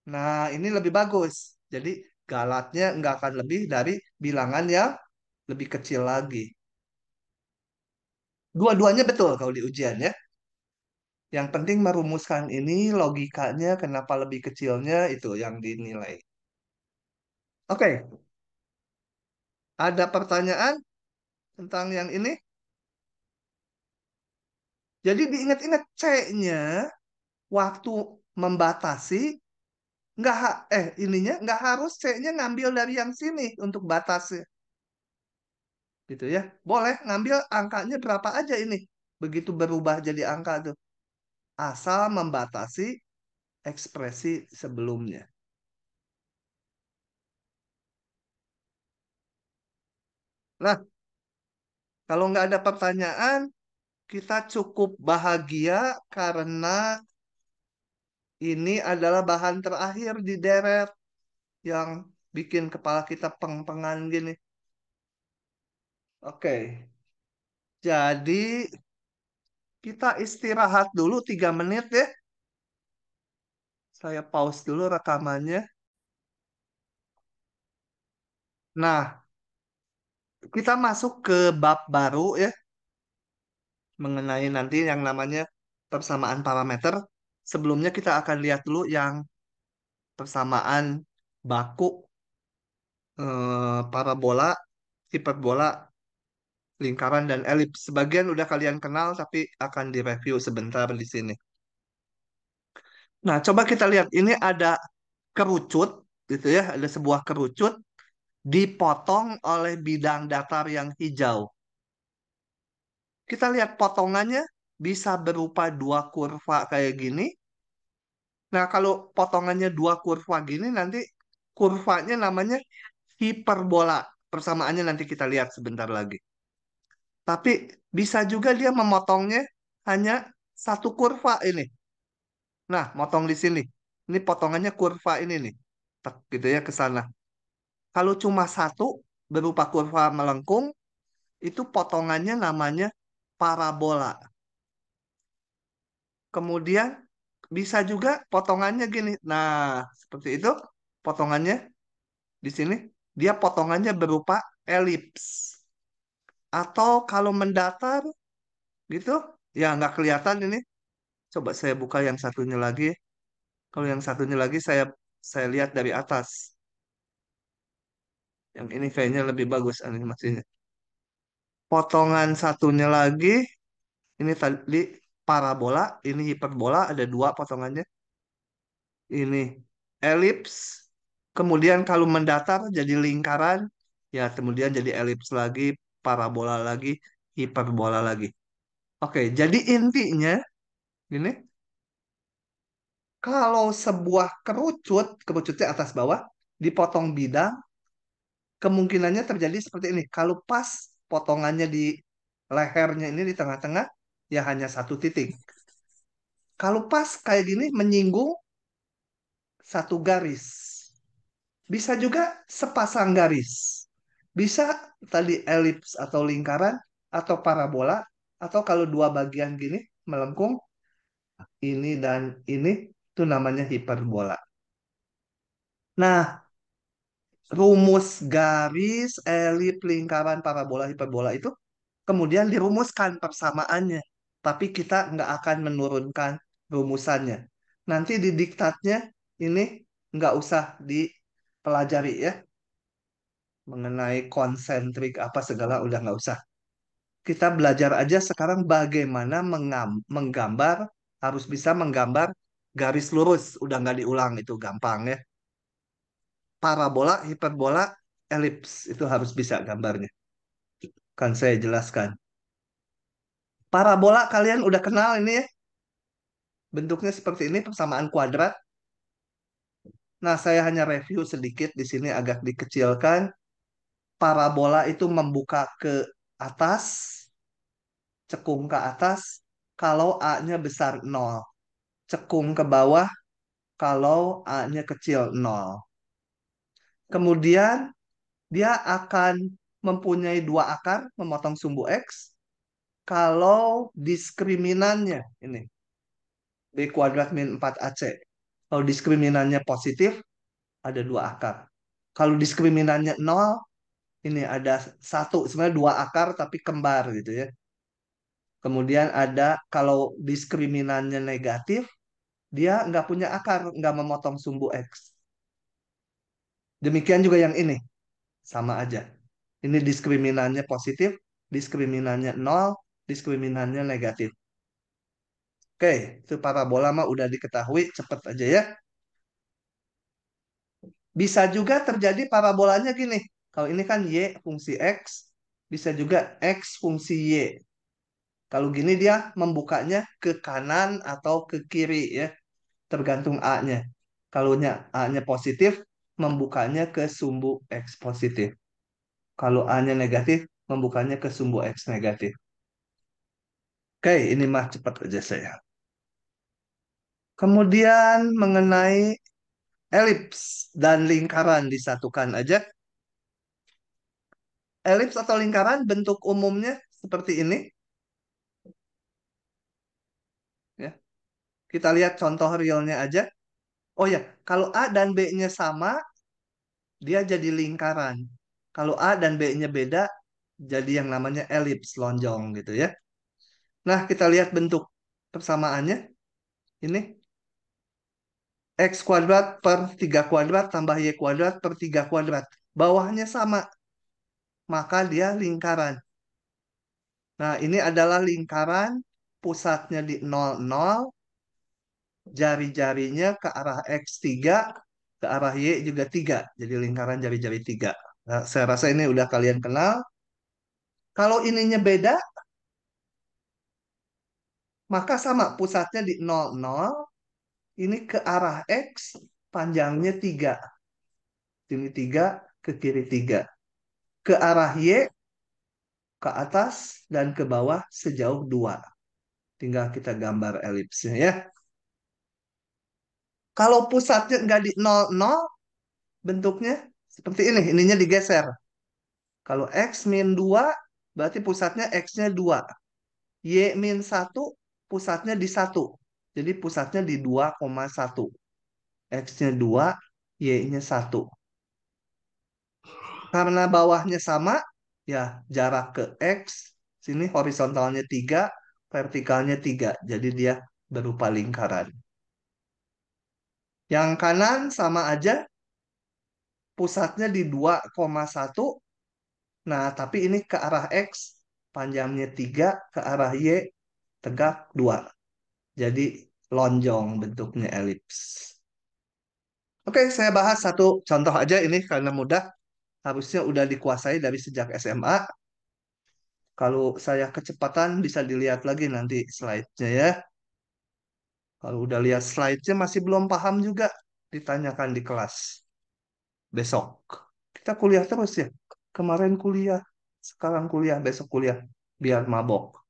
Nah, ini lebih bagus. Jadi, galatnya nggak akan lebih dari bilangan yang lebih kecil lagi. Dua-duanya betul kalau di ujian ya. Yang penting merumuskan ini, logikanya kenapa lebih kecilnya itu yang dinilai. Oke, ada pertanyaan tentang yang ini? Jadi diingat-ingat C-nya waktu membatasi ininya nggak harus C-nya ngambil dari yang sini untuk batasnya. Gitu ya. Boleh ngambil angkanya berapa aja ini. Begitu berubah jadi angka tuh. Asal membatasi ekspresi sebelumnya. Nah, kalau nggak ada pertanyaan, kita cukup bahagia karena ini adalah bahan terakhir di deret yang bikin kepala kita peng-pengan gini. Oke, jadi kita istirahat dulu 3 menit ya. Saya pause dulu rekamannya. Nah, kita masuk ke bab baru ya, mengenai nanti yang namanya persamaan parameter. Sebelumnya kita akan lihat dulu yang persamaan baku, parabola, hiperbola, lingkaran, dan elips. Sebagian udah kalian kenal, tapi akan direview sebentar di sini. Nah, coba kita lihat. Ini ada kerucut, gitu ya. Ada sebuah kerucut dipotong oleh bidang datar yang hijau. Kita lihat potongannya bisa berupa dua kurva kayak gini. Nah, kalau potongannya dua kurva gini, nanti kurvanya namanya hiperbola. Persamaannya nanti kita lihat sebentar lagi. Tapi bisa juga dia memotongnya hanya satu kurva ini. Nah, motong di sini. Ini potongannya kurva ini nih. Tek, gitu ya ke sana. Kalau cuma satu berupa kurva melengkung, itu potongannya namanya parabola. Kemudian bisa juga potongannya gini. Nah, seperti itu potongannya di sini. Dia potongannya berupa elips. Atau kalau mendatar gitu, ya nggak kelihatan ini. Coba saya buka yang satunya lagi. Kalau yang satunya lagi saya lihat dari atas. Yang ini kayaknya lebih bagus animasinya. Potongan satunya lagi, ini tadi parabola, ini hiperbola, ada dua potongannya. Ini elips, kemudian kalau mendatar jadi lingkaran, ya kemudian jadi elips lagi, parabola lagi, hiperbola lagi. Oke, jadi intinya gini, kalau sebuah kerucutnya atas bawah, dipotong bidang, kemungkinannya terjadi seperti ini. Kalau pas potongannya di lehernya ini di tengah-tengah, ya hanya satu titik. Kalau pas kayak gini menyinggung satu garis. Bisa juga sepasang garis. Bisa tadi elips atau lingkaran atau parabola atau kalau dua bagian gini melengkung ini dan ini itu namanya hiperbola. Nah, rumus garis, elip, lingkaran, parabola, hiperbola itu kemudian dirumuskan persamaannya. Tapi kita nggak akan menurunkan rumusannya. Nanti di diktatnya ini nggak usah dipelajari ya. Mengenai konsentrik apa segala udah nggak usah. Kita belajar aja sekarang bagaimana menggambar, harus bisa menggambar garis lurus. Udah nggak diulang itu gampang ya. Parabola, hiperbola, elips itu harus bisa gambarnya. Kan saya jelaskan. Parabola kalian udah kenal ini ya. Bentuknya seperti ini persamaan kuadrat. Nah, saya hanya review sedikit di sini agak dikecilkan. Parabola itu membuka ke atas, cekung ke atas kalau A-nya besar nol. Cekung ke bawah kalau A-nya kecil nol. Kemudian dia akan mempunyai dua akar memotong sumbu X kalau diskriminannya ini B kuadrat min 4AC. Kalau diskriminannya positif, ada dua akar. Kalau diskriminannya nol, ini ada satu, sebenarnya dua akar tapi kembar gitu ya. Kemudian ada kalau diskriminannya negatif, dia nggak punya akar, nggak memotong sumbu X. Demikian juga yang ini, sama aja. Ini diskriminannya positif, diskriminannya nol, diskriminannya negatif. Oke, itu parabola mah udah diketahui, cepet aja ya. Bisa juga terjadi parabolanya gini. Kalau ini kan Y fungsi X, bisa juga X fungsi Y. Kalau gini dia membukanya ke kanan atau ke kiri ya, tergantung A-nya. Kalau A-nya positif, membukanya ke sumbu X positif. Kalau A-nya negatif, membukanya ke sumbu X negatif. Oke, ini mah cepat aja saya. Kemudian mengenai elips dan lingkaran disatukan aja. Elips atau lingkaran bentuk umumnya seperti ini. Ya. Kita lihat contoh realnya aja. Oh ya, kalau A dan B-nya sama, dia jadi lingkaran. Kalau A dan B-nya beda, jadi yang namanya elips, lonjong gitu ya. Nah, kita lihat bentuk persamaannya. Ini X kuadrat per 3 kuadrat tambah Y kuadrat per 3 kuadrat. Bawahnya sama, maka dia lingkaran. Nah, ini adalah lingkaran, pusatnya di 0, 0, jari-jarinya ke arah X3, ke arah Y juga 3. Jadi lingkaran jari-jari 3. Nah, saya rasa ini udah kalian kenal. Kalau ininya beda, maka sama pusatnya di 0, 0. Ini ke arah X, panjangnya 3. Sini 3, ke kiri 3. Ke arah Y, ke atas, dan ke bawah sejauh 2. Tinggal kita gambar elipsnya ya. Kalau pusatnya nggak di 0, 0, bentuknya seperti ini. Ininya digeser. Kalau X min 2, berarti pusatnya X-nya 2. Y min 1, pusatnya di 1. Jadi pusatnya di 2,1. X-nya 2, Y-nya 1. Karena bawahnya sama, ya jarak ke X, sini horizontalnya 3, vertikalnya 3. Jadi dia berupa lingkaran. Yang kanan sama aja, pusatnya di 2,1. Nah, tapi ini ke arah X, panjangnya 3, ke arah Y, tegak 2. Jadi lonjong bentuknya elips. Oke, saya bahas satu contoh aja ini karena mudah. Harusnya udah dikuasai dari sejak SMA. Kalau saya kecepatan bisa dilihat lagi nanti slide-nya ya. Kalau udah lihat slide-nya masih belum paham juga, ditanyakan di kelas besok. Kita kuliah terus ya. Kemarin kuliah, sekarang kuliah, besok kuliah. Biar mabok.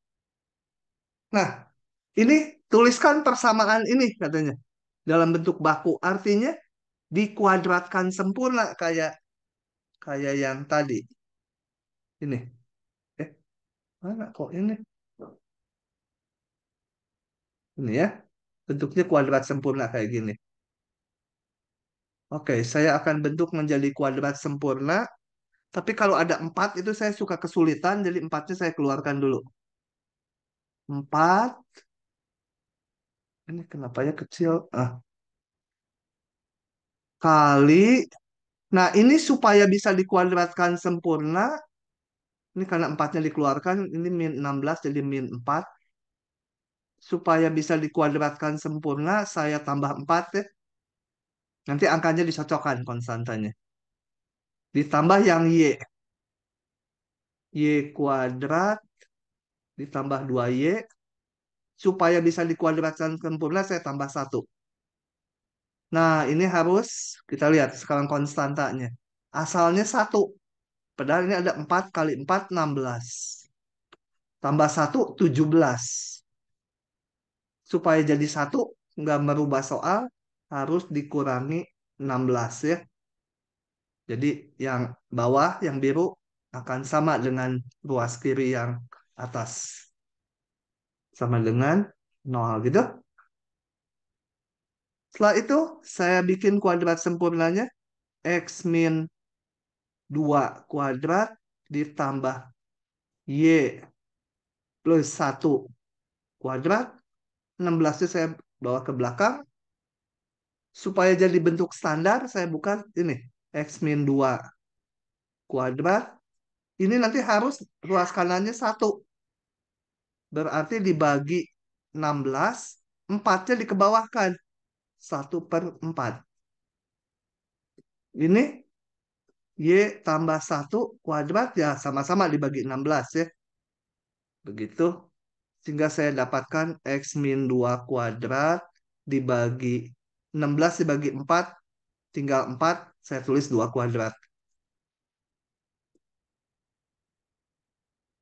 Nah, ini tuliskan persamaan ini katanya. Dalam bentuk baku. Artinya dikuadratkan sempurna kayak kayak yang tadi. Ini. Eh, mana kok ini? Ini ya. Bentuknya kuadrat sempurna kayak gini. Oke, saya akan bentuk menjadi kuadrat sempurna. Tapi kalau ada 4 itu saya suka kesulitan. Jadi 4-nya saya keluarkan dulu. 4. Ini kenapa ya kecil? Kali. Nah, ini supaya bisa dikuadratkan sempurna. Ini karena 4-nya dikeluarkan. Ini min 16 jadi min 4. Supaya bisa dikuadratkan sempurna, saya tambah 4 ya. Nanti angkanya disocokkan konstantanya. Ditambah yang Y. Y kuadrat ditambah 2Y. Supaya bisa dikuadratkan sempurna, saya tambah 1. Nah, ini harus kita lihat sekarang konstantanya. Asalnya 1. Padahal ini ada 4 kali 4, 16. Tambah 1, 17. Supaya jadi 1, nggak merubah soal, harus dikurangi 16 ya. Jadi yang bawah, yang biru, akan sama dengan ruas kiri yang atas. Sama dengan 0 gitu. Setelah itu, saya bikin kuadrat sempurnanya. X min 2 kuadrat ditambah Y plus 1 kuadrat. 16-nya saya bawa ke belakang. Supaya jadi bentuk standar, saya buka ini. X min 2 kuadrat. Ini nanti harus ruas kanannya 1. Berarti dibagi 16, 4-nya dikebawahkan. 1/4. Ini Y tambah 1 kuadrat ya sama-sama dibagi 16 ya. Begitu. Sehingga saya dapatkan X min 2 kuadrat dibagi 16 dibagi 4. Tinggal 4. Saya tulis 2 kuadrat.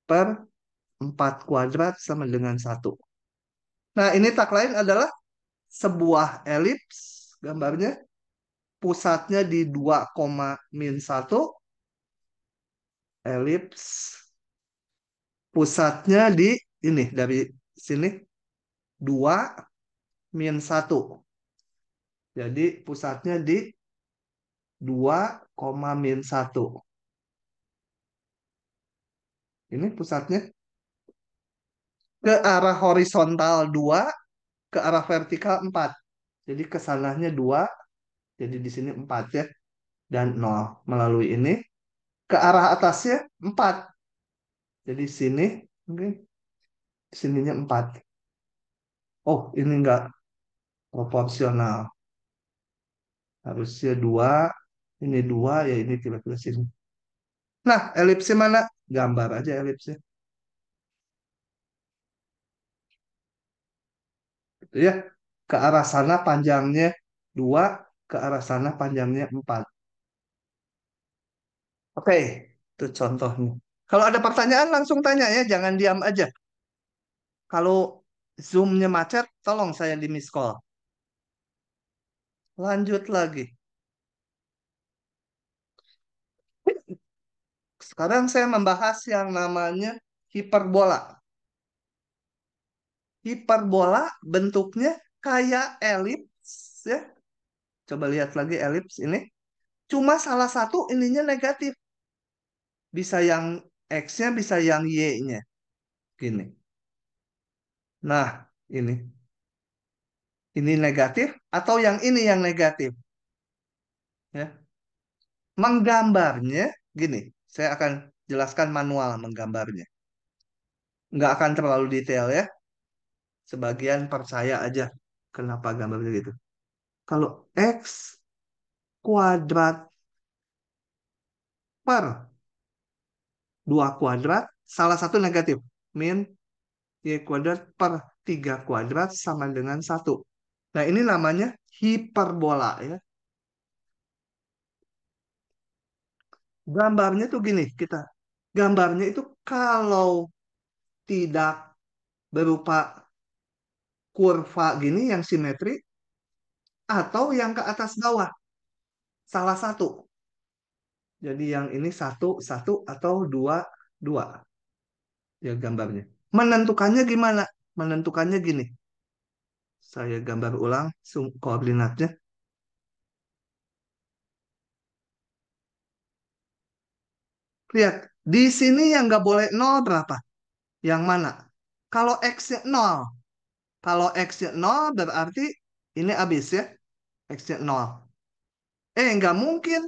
Per 4 kuadrat sama dengan 1. Nah ini tak lain adalah sebuah elips. Gambarnya. Pusatnya di 2,-1. Elips. Pusatnya di ini dari sini 2-1. Jadi pusatnya di 2,-1. Ini pusatnya ke arah horizontal 2, ke arah vertikal 4. Jadi kesananya 2, jadi di sini 4 ya. Dan 0 melalui ini. Ke arah atasnya 4. Jadi sini, mungkin sininya 4. Oh, ini enggak proporsional. Harusnya 2, ini 2, ya ini kira-kira sini. Nah, elipsnya mana? Gambar aja elipsnya. Gitu ya. Ke arah sana panjangnya 2, ke arah sana panjangnya 4. Oke, itu contohnya. Kalau ada pertanyaan langsung tanya ya, jangan diam aja. Kalau Zoom-nya macet, tolong saya di miss call. Lanjut lagi. Sekarang saya membahas yang namanya hiperbola. Hiperbola bentuknya kayak elips ya. Coba lihat lagi elips ini. Cuma salah satu ininya negatif. Bisa yang X-nya, bisa yang Y-nya. Gini. Nah, ini. Ini negatif atau yang ini yang negatif. Ya. Menggambarnya, gini. Saya akan jelaskan manual menggambarnya. Nggak akan terlalu detail ya. Sebagian percaya aja kenapa gambarnya gitu. Kalau X kuadrat per 2 kuadrat, salah satu negatif. Min Y kuadrat per 3 kuadrat sama dengan 1. Nah, ini namanya hiperbola ya. Gambarnya tuh gini, kita. Gambarnya itu kalau tidak berupa kurva gini yang simetri atau yang ke atas bawah. Salah satu. Jadi yang ini satu, satu atau dua, dua. Ya gambarnya. Menentukannya gimana? Menentukannya gini. Saya gambar ulang koordinatnya. Lihat, di sini yang nggak boleh nol berapa? Yang mana? Kalau X-nya nol. Kalau X-nya nol berarti ini habis ya. X-nya nol. Nggak mungkin.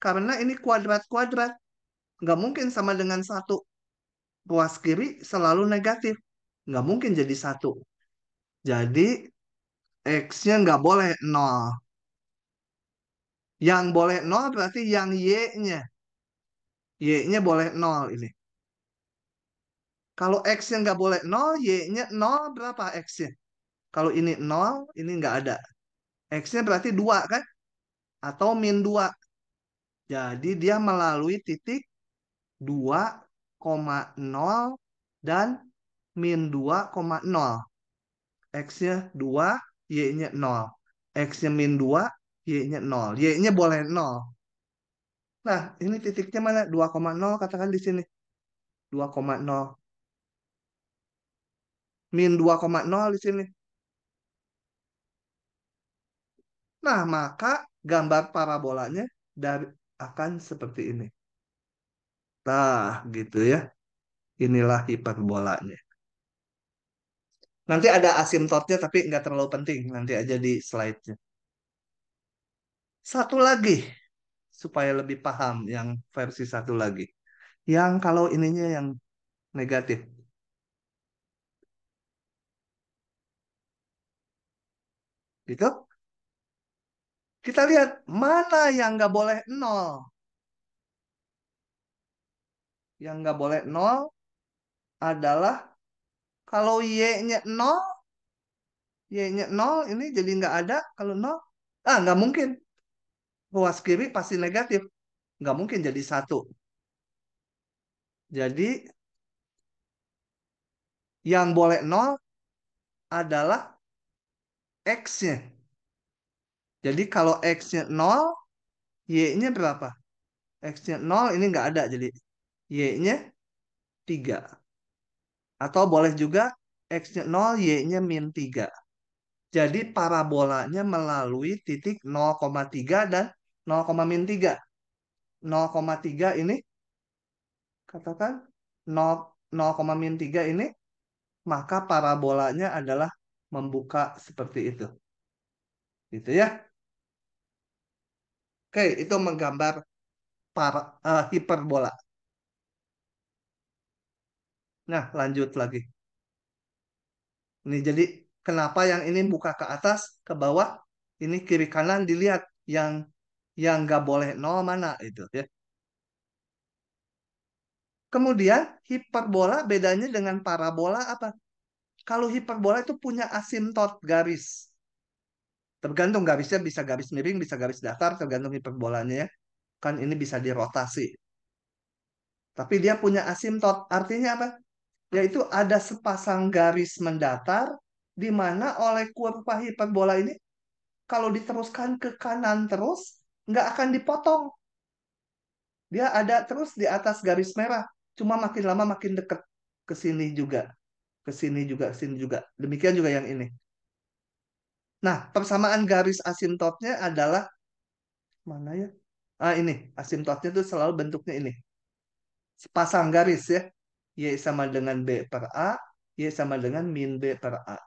Karena ini kuadrat-kuadrat. Nggak mungkin sama dengan satu. Ruas kiri selalu negatif. Nggak mungkin jadi satu. Jadi X-nya nggak boleh nol. Yang boleh nol berarti yang Y-nya. Y-nya boleh nol ini. Kalau X-nya nggak boleh nol, Y-nya nol berapa X-nya? Kalau ini nol, ini nggak ada. X-nya berarti 2 kan? Atau min 2. Jadi dia melalui titik 2,0 dan min 2,0. X-nya 2, Y-nya 0. X-nya min 2, Y-nya 0. Y-nya boleh 0. Nah, ini titiknya mana? 2,0 katakan di sini. 2,0. Min 2,0 di sini. Nah, maka gambar parabolanya dari akan seperti ini. Nah, gitu ya. Inilah hiperbolanya. Nanti ada asimptotnya tapi nggak terlalu penting. Nanti aja di slide-nya. Satu lagi supaya lebih paham yang versi satu lagi. Yang kalau ininya yang negatif. Gitu. Kita lihat mana yang nggak boleh nol. Yang nggak boleh nol adalah kalau Y-nya nol, Y-nya nol ini jadi nggak ada. Kalau nol, nggak mungkin. Ruas kiri pasti negatif. Nggak mungkin jadi satu. Jadi yang boleh nol adalah X-nya. Jadi kalau X-nya nol, Y-nya berapa? X-nya nol ini nggak ada. Jadi Y-nya 3. Atau boleh juga X-nya nol, Y-nya min 3. Jadi parabolanya melalui titik 0,3 dan 0, min 3. 0,3 ini katakan 0, min 3 ini maka parabolanya adalah membuka seperti itu. Gitu ya. Oke, itu menggambar hiperbola. Nah, lanjut lagi. Ini jadi kenapa yang ini buka ke atas, ke bawah, ini kiri kanan dilihat yang nggak boleh nol mana itu ya. Kemudian hiperbola bedanya dengan parabola apa? Kalau hiperbola itu punya asimtot garis. Tergantung garisnya bisa garis miring, bisa garis datar, tergantung hiperbolanya ya. Kan ini bisa dirotasi. Tapi dia punya asimtot. Artinya apa? Yaitu ada sepasang garis mendatar di mana oleh kurva hiperbola ini kalau diteruskan ke kanan terus nggak akan dipotong. Dia ada terus di atas garis merah. Cuma makin lama makin dekat ke sini juga, ke sini juga, ke sini juga. Demikian juga yang ini. Nah, persamaan garis asimptotnya adalah mana ya? Ini asimptotnya tuh selalu bentuknya ini. Sepasang garis ya. Y sama dengan B per A, Y sama dengan min B per A.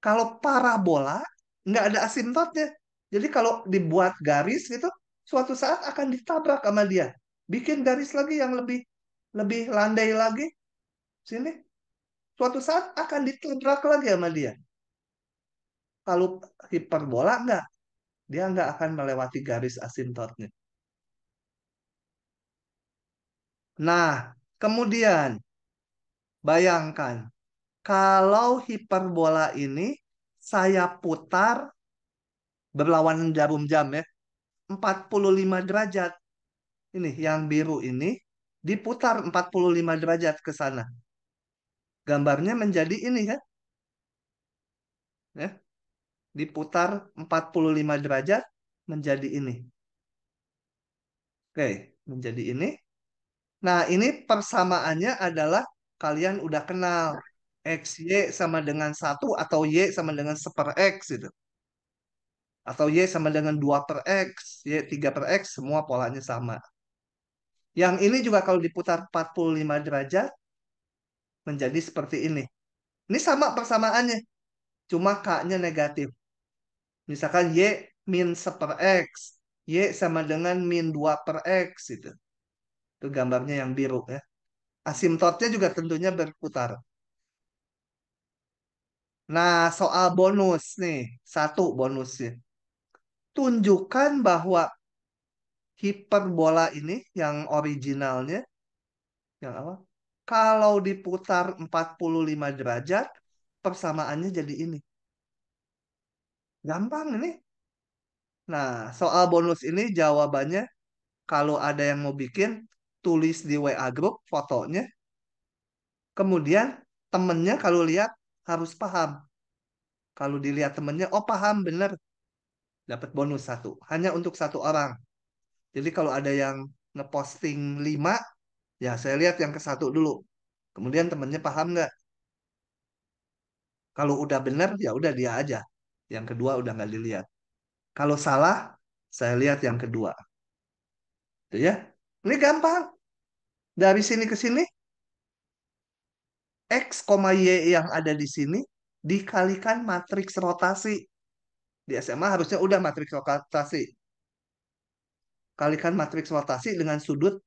Kalau parabola, nggak ada asimptotnya. Jadi kalau dibuat garis gitu, suatu saat akan ditabrak sama dia. Bikin garis lagi yang lebih lebih landai lagi. Sini. Suatu saat akan ditabrak lagi sama dia. Kalau hiperbola, nggak. Dia nggak akan melewati garis asimptotnya. Nah, kemudian bayangkan. Kalau hiperbola ini saya putar berlawanan jarum jam ya. 45 derajat. Ini yang biru ini diputar 45 derajat ke sana. Gambarnya menjadi ini ya. Ya, diputar 45 derajat menjadi ini. Oke, menjadi ini. Nah, ini persamaannya adalah kalian udah kenal X, Y sama dengan 1 atau Y sama dengan 1 X gitu. Atau Y sama dengan 2 per X, Y 3 per X, semua polanya sama. Yang ini juga kalau diputar 45 derajat menjadi seperti ini. Ini sama persamaannya, cuma K-nya negatif. Misalkan Y min 1 X, Y sama dengan min 2 per X gitu. Itu gambarnya yang biru ya. Asimptotnya juga tentunya berputar. Nah, soal bonus nih, satu bonusnya. Tunjukkan bahwa hiperbola ini yang originalnya, yang apa? Kalau diputar 45 derajat, persamaannya jadi ini. Gampang ini. Nah, soal bonus ini jawabannya kalau ada yang mau bikin, tulis di WA group fotonya. Kemudian temennya kalau lihat harus paham. Kalau dilihat temennya, oh paham bener, dapat bonus satu. Hanya untuk satu orang. Jadi kalau ada yang ngeposting 5, ya saya lihat yang ke satu dulu. Kemudian temennya paham nggak? Kalau udah bener, ya udah dia aja. Yang kedua udah nggak dilihat. Kalau salah, saya lihat yang kedua. Gitu ya. Ini gampang. Dari sini ke sini, X, Y yang ada di sini dikalikan matriks rotasi. Di SMA harusnya udah matriks rotasi. Kalikan matriks rotasi dengan sudut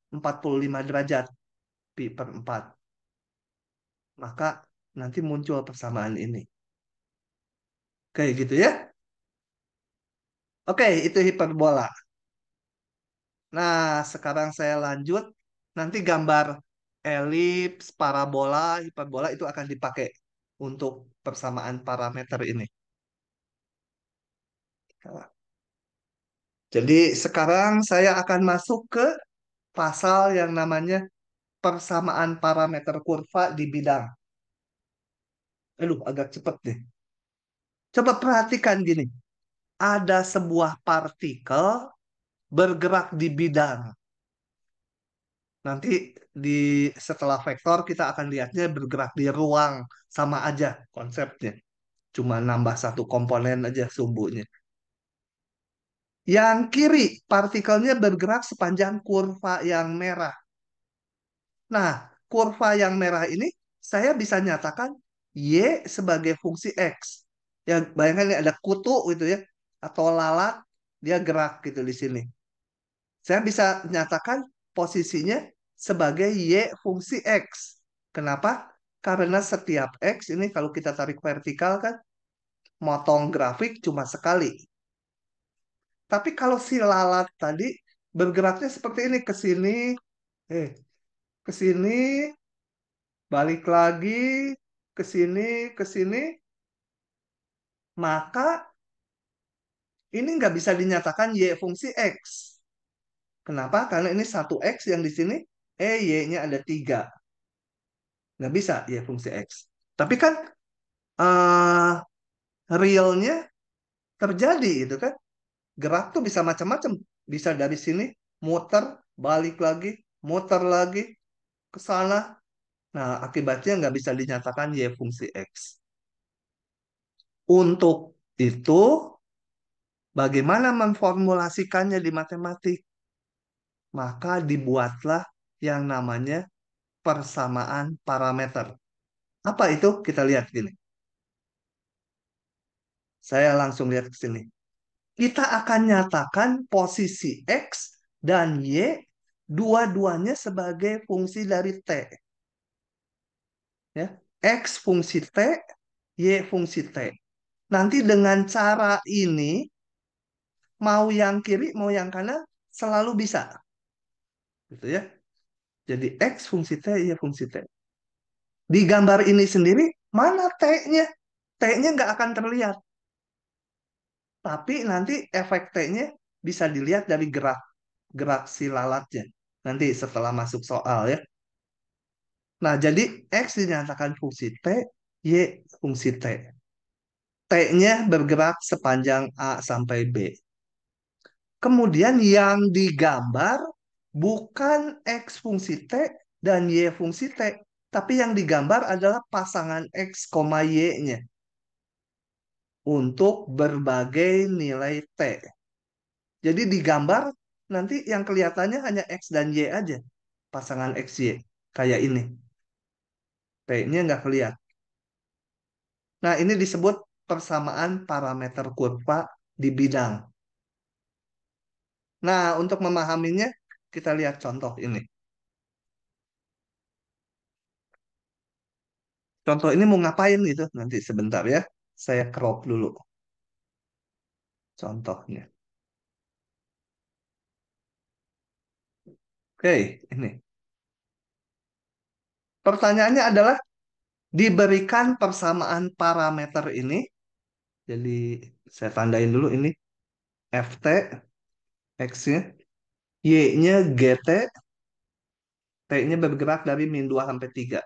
45 derajat. Pi per 4. Maka nanti muncul persamaan ini. Kayak gitu ya. Oke, itu hiperbola. Nah, sekarang saya lanjut. Nanti gambar elips, parabola, hiperbola itu akan dipakai untuk persamaan parameter ini. Jadi sekarang saya akan masuk ke pasal yang namanya persamaan parameter kurva di bidang. Aduh, agak cepet deh. Coba perhatikan gini. Ada sebuah partikel bergerak di bidang. Nanti di setelah vektor kita akan lihatnya bergerak di ruang, sama aja konsepnya. Cuma nambah satu komponen aja sumbunya. Yang kiri partikelnya bergerak sepanjang kurva yang merah. Nah, kurva yang merah ini saya bisa nyatakan Y sebagai fungsi X. Ya, bayangkan ini ada kutu gitu ya, atau lalat, dia gerak gitu di sini. Saya bisa nyatakan posisinya sebagai Y fungsi X. Kenapa? Karena setiap X ini kalau kita tarik vertikal kan, motong grafik cuma sekali. Tapi kalau si lalat tadi bergeraknya seperti ini, ke sini, eh, ke sini, balik lagi, ke sini, maka ini nggak bisa dinyatakan Y fungsi X. Kenapa? Karena ini satu X yang di sini, Y-nya ada 3. Nggak bisa Y fungsi X. Tapi kan eh realnya terjadi itu kan. Gerak tuh bisa macam-macam. Bisa dari sini, muter, balik lagi, muter lagi, ke sana. Nah, akibatnya nggak bisa dinyatakan Y fungsi X. Untuk itu, bagaimana memformulasikannya di matematik? Maka dibuatlah yang namanya persamaan parameter. Apa itu? Kita lihat gini. Saya langsung lihat ke sini. Kita akan nyatakan posisi X dan Y dua-duanya sebagai fungsi dari T. Ya. X fungsi T, Y fungsi T. Nanti dengan cara ini, mau yang kiri, mau yang kanan, selalu bisa. Gitu ya. Jadi X fungsi T, Y fungsi T. Di gambar ini sendiri, mana T-nya? T-nya nggak akan terlihat. Tapi nanti efek T-nya bisa dilihat dari gerak gerak si lalatnya. Nanti setelah masuk soal ya. Nah, jadi X dinyatakan fungsi T, Y fungsi T. T-nya bergerak sepanjang A sampai B. Kemudian yang digambar bukan X fungsi T dan Y fungsi T, tapi yang digambar adalah pasangan X, Y-nya untuk berbagai nilai T. Jadi digambar nanti yang kelihatannya hanya X dan Y aja. Pasangan X, Y. Kayak ini. T-nya nggak kelihatan. Nah, ini disebut persamaan parameter kurva di bidang. Nah, untuk memahaminya, kita lihat contoh ini. Contoh ini mau ngapain gitu? Nanti sebentar ya. Saya crop dulu contohnya. Oke, ini. Pertanyaannya adalah, diberikan persamaan parameter ini. Jadi, saya tandain dulu ini. Ft, X-nya. Y-nya GT. T-nya bergerak dari min 2 sampai 3.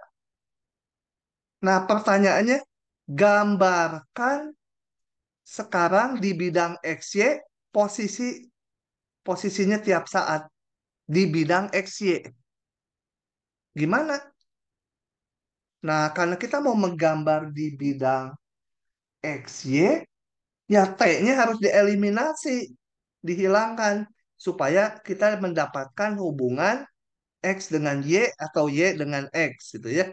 Nah, pertanyaannya, gambarkan sekarang di bidang XY posisinya tiap saat di bidang XY. Gimana? Nah, karena kita mau menggambar di bidang XY, Ya T-nya harus dieliminasi, dihilangkan supaya kita mendapatkan hubungan X dengan Y atau Y dengan X gitu ya.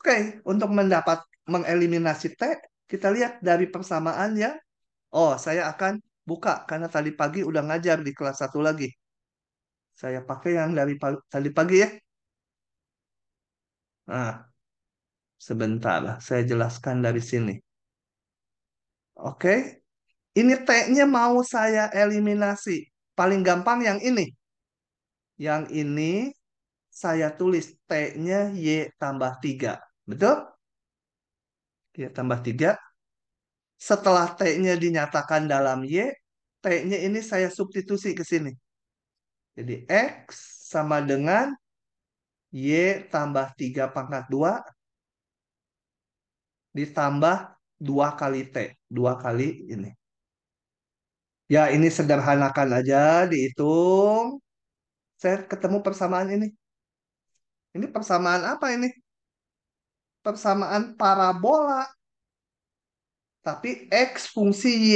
Oke, untuk mengeliminasi T, kita lihat dari persamaan ya. Oh, saya akan buka karena tadi pagi udah ngajar di kelas satu lagi. Saya pakai yang dari tadi pagi ya. Nah, sebentar, saya jelaskan dari sini. Oke, ini T-nya mau saya eliminasi. Paling gampang yang ini. Yang ini saya tulis T-nya Y tambah 3. Betul? Y tambah 3. Setelah T-nya dinyatakan dalam Y, T-nya ini saya substitusi ke sini. Jadi X sama dengan Y tambah 3 pangkat 2 ditambah 2 kali T. 2 kali ini. Ya, ini sederhanakan aja, dihitung. Saya ketemu persamaan ini. Ini persamaan apa ini? Persamaan parabola. Tapi X fungsi Y.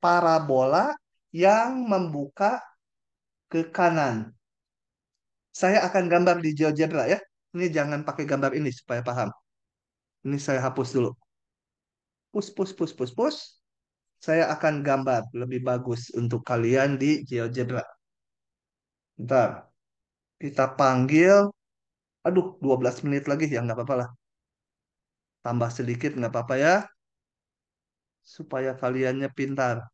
Parabola yang membuka ke kanan. Saya akan gambar di GeoGebra ya. Ini jangan pakai gambar ini supaya paham. Ini saya hapus dulu. Push, push, push, push, push. Saya akan gambar lebih bagus untuk kalian di GeoGebra. Bentar. Kita panggil. Aduh, 12 menit lagi ya nggak apa-apa lah. Tambah sedikit nggak apa-apa ya. Supaya kaliannya pintar.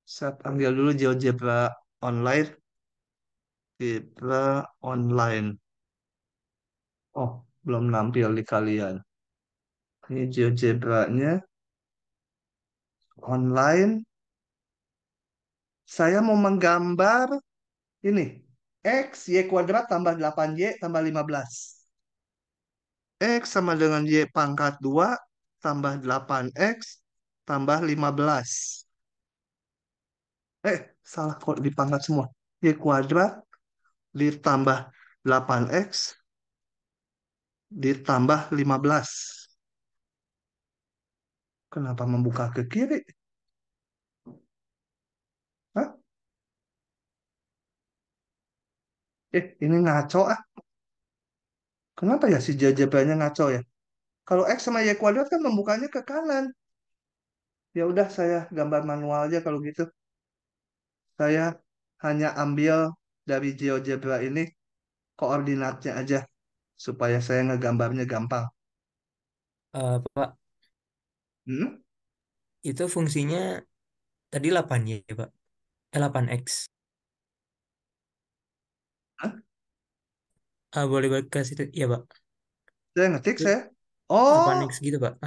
Saya panggil dulu GeoGebra online. GeoGebra online. Oh, belum nampil di kalian. Ini GeoGebra-nya online. Saya mau menggambar ini. X, Y kuadrat tambah 8Y tambah 15. X sama dengan Y pangkat 2 tambah 8X tambah 15. Salah kok dipangkat semua. Y kuadrat ditambah 8X ditambah 15. Kenapa membuka ke kiri? Hah? Ini ngaco ah. Kenapa ya si jajabannya ngaco ya? Kalau X sama Y kuadrat kan membukanya ke kanan. Ya udah saya gambar manual aja kalau gitu. Saya hanya ambil dari GeoGebra ini koordinatnya aja supaya saya ngegambarnya gampang. Pak, Hmm? itu fungsinya tadi 8Y, Pak. 8X. Hah? Boleh balik ke situ? Iya, Pak. Saya ngetik Itu saya. Oh, 8X gitu, Pak.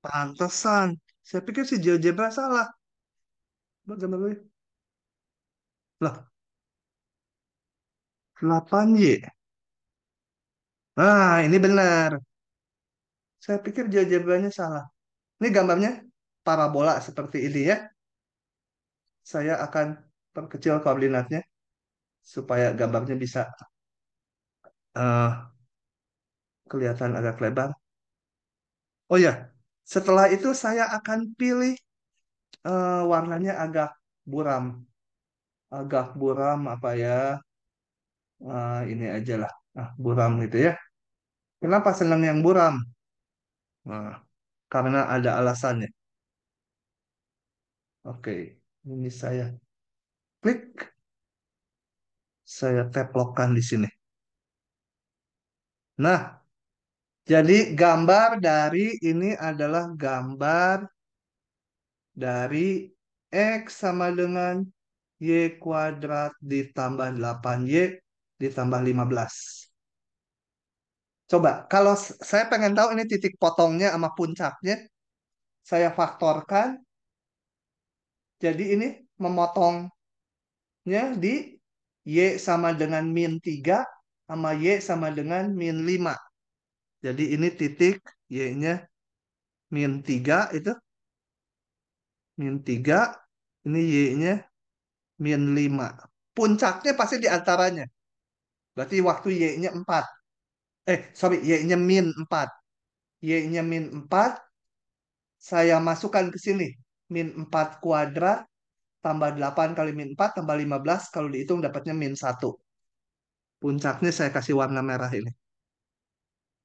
pantesan. Saya pikir si GeoGebra salah. Coba gambar dulu. Lah, 8Y. Nah, ini benar. Saya pikir GeoGebra-nya salah. Ini gambarnya parabola seperti ini ya. Saya akan perkecil koordinatnya supaya gambarnya bisa eh, kelihatan agak lebar. Oh ya, setelah itu saya akan pilih warnanya agak buram. Agak buram apa ya? Ini aja lah. Buram gitu ya. Kenapa senang yang buram? Nah, karena ada alasannya. Oke, ini saya klik, saya tap lockkan di sini. Nah, jadi gambar dari ini adalah gambar dari X sama dengan Y kuadrat ditambah 8Y ditambah 15. Coba, kalau saya pengen tahu ini titik potongnya sama puncaknya, saya faktorkan. Jadi ini memotongnya di Y sama dengan min 3 sama Y sama dengan min 5. Jadi ini titik Y-nya min 3 itu. Min 3. Ini Y-nya min 5. Puncaknya pasti di antaranya. Berarti waktu Y-nya 4. Sorry, Y-nya min 4. Y-nya min 4 saya masukkan ke sini. Min 4 kuadrat tambah 8 kali min 4 tambah 15. Kalau dihitung dapatnya min 1. Puncaknya saya kasih warna merah ini.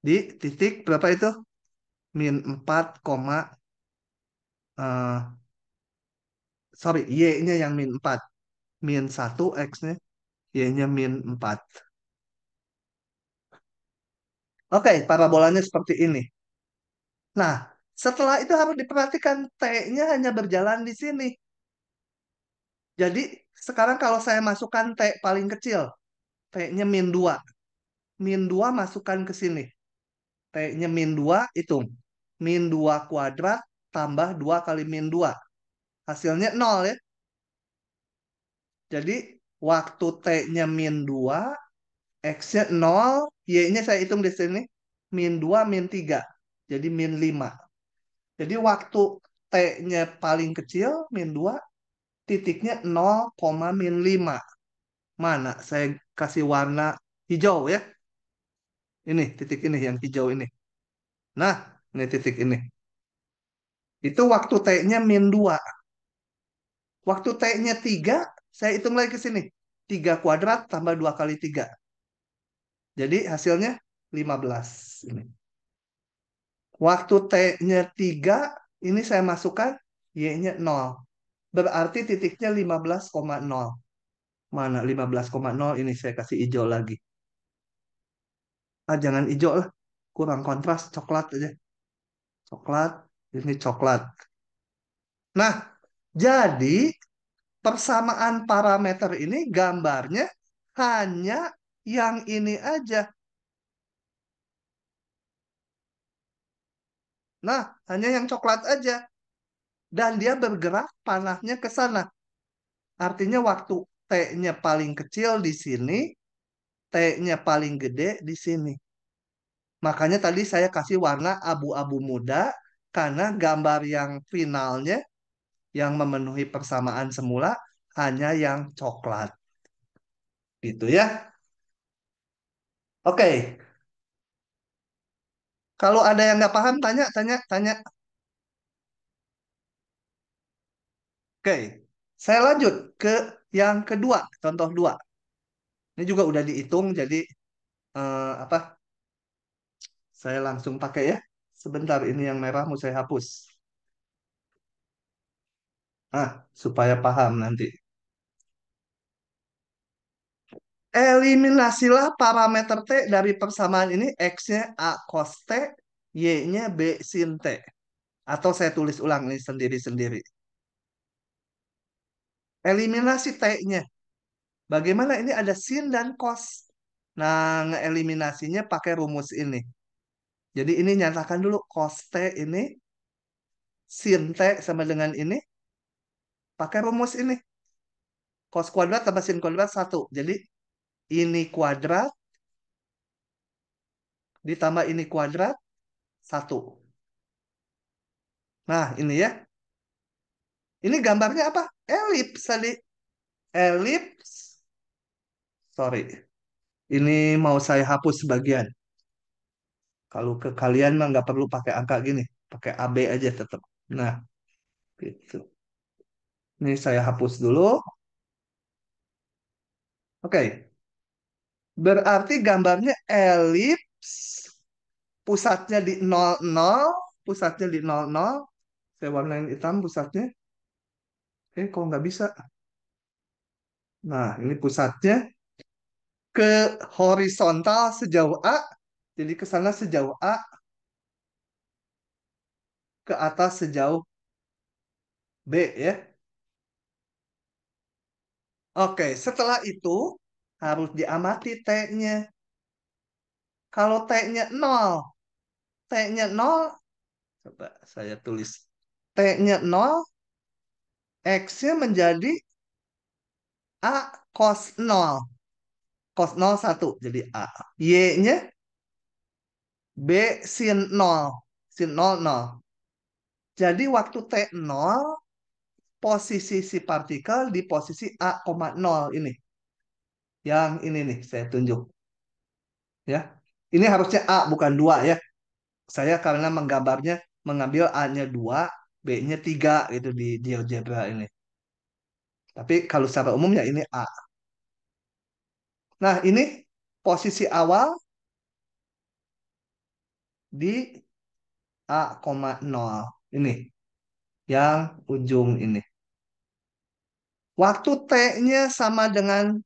Di titik berapa itu? Min 4, eh, sorry, Y-nya yang min 4. Min 1, X-nya, Y-nya min 4. Oke, parabolanya seperti ini. Nah, setelah itu harus diperhatikan T-nya hanya berjalan di sini. Jadi, sekarang kalau saya masukkan T paling kecil, T-nya min 2. Min 2 masukkan ke sini. T-nya min 2, hitung. Min 2 kuadrat tambah 2 kali min 2. Hasilnya 0 ya. Jadi, waktu T-nya min 2, X-nya 0, Y-nya saya hitung di sini. Min 2, min 3. Jadi min 5. Jadi waktu T-nya paling kecil, min 2, titiknya 0, min 5. Mana? Saya kasih warna hijau ya. Ini, titik ini yang hijau ini. Nah, ini titik ini. Itu waktu T-nya min 2. Waktu T-nya 3, saya hitung lagi ke sini. 3 kuadrat tambah 2 kali 3. Jadi hasilnya 15. Ini. Waktu T-nya 3, ini saya masukkan Y-nya 0. Berarti titiknya 15,0. Mana 15,0? Ini saya kasih hijau lagi. Ah, jangan hijau lah. Kurang kontras, coklat aja. Coklat, ini coklat. Nah, jadi persamaan parameter ini gambarnya hanya yang ini aja. Nah, hanya yang coklat aja. Dan dia bergerak panahnya ke sana. Artinya waktu T-nya paling kecil di sini, T-nya paling gede di sini. Makanya tadi saya kasih warna abu-abu muda karena gambar yang finalnya yang memenuhi persamaan semula hanya yang coklat. Gitu ya. Oke, kalau ada yang nggak paham tanya, tanya, tanya. Oke, saya lanjut ke yang kedua, contoh dua. Ini juga udah dihitung, jadi apa? Saya langsung pakai ya. Sebentar, ini yang merah mau saya hapus. Ah, supaya paham nanti. Eliminasilah parameter T dari persamaan ini. X-nya A cos T, Y-nya B sin T. Atau saya tulis ulang ini sendiri-sendiri. Eliminasi T-nya. Bagaimana ini ada sin dan cos. Nah, ngeeliminasinya pakai rumus ini. Jadi ini nyatakan dulu cos T ini, sin T sama dengan ini. Pakai rumus ini. Cos kuadrat tambah sin kuadrat 1. Jadi ini kuadrat ditambah ini kuadrat 1. Nah, ini ya. Ini gambarnya apa? Elips tadi. Elips. Sorry. Ini mau saya hapus sebagian. Kalau ke kalian mah nggak perlu pakai angka gini. Pakai AB aja tetap. Nah, gitu. Ini saya hapus dulu. Oke. Berarti gambarnya elips. Pusatnya di 00. Pusatnya di 00. Saya warnain hitam pusatnya. Kok nggak bisa? Nah, ini pusatnya ke horizontal sejauh A. Jadi ke sana sejauh A, ke atas sejauh B ya. Oke, setelah itu harus diamati T-nya. Kalau T-nya 0, T-nya 0, coba saya tulis. T-nya 0, X-nya menjadi A cos 0. Cos 0 1, jadi A. Y-nya B sin 0. Sin 0, 0. Jadi waktu T0, posisi si partikel di posisi A, 0 ini. Yang ini nih saya tunjuk. Ya. Ini harusnya A bukan 2 ya. Saya karena menggambarnya mengambil A-nya 2, B-nya 3 gitu di GeoGebra ini. Tapi kalau secara umum ya ini A. Nah, ini posisi awal di A,0. Ini yang ujung ini. Waktu T-nya sama dengan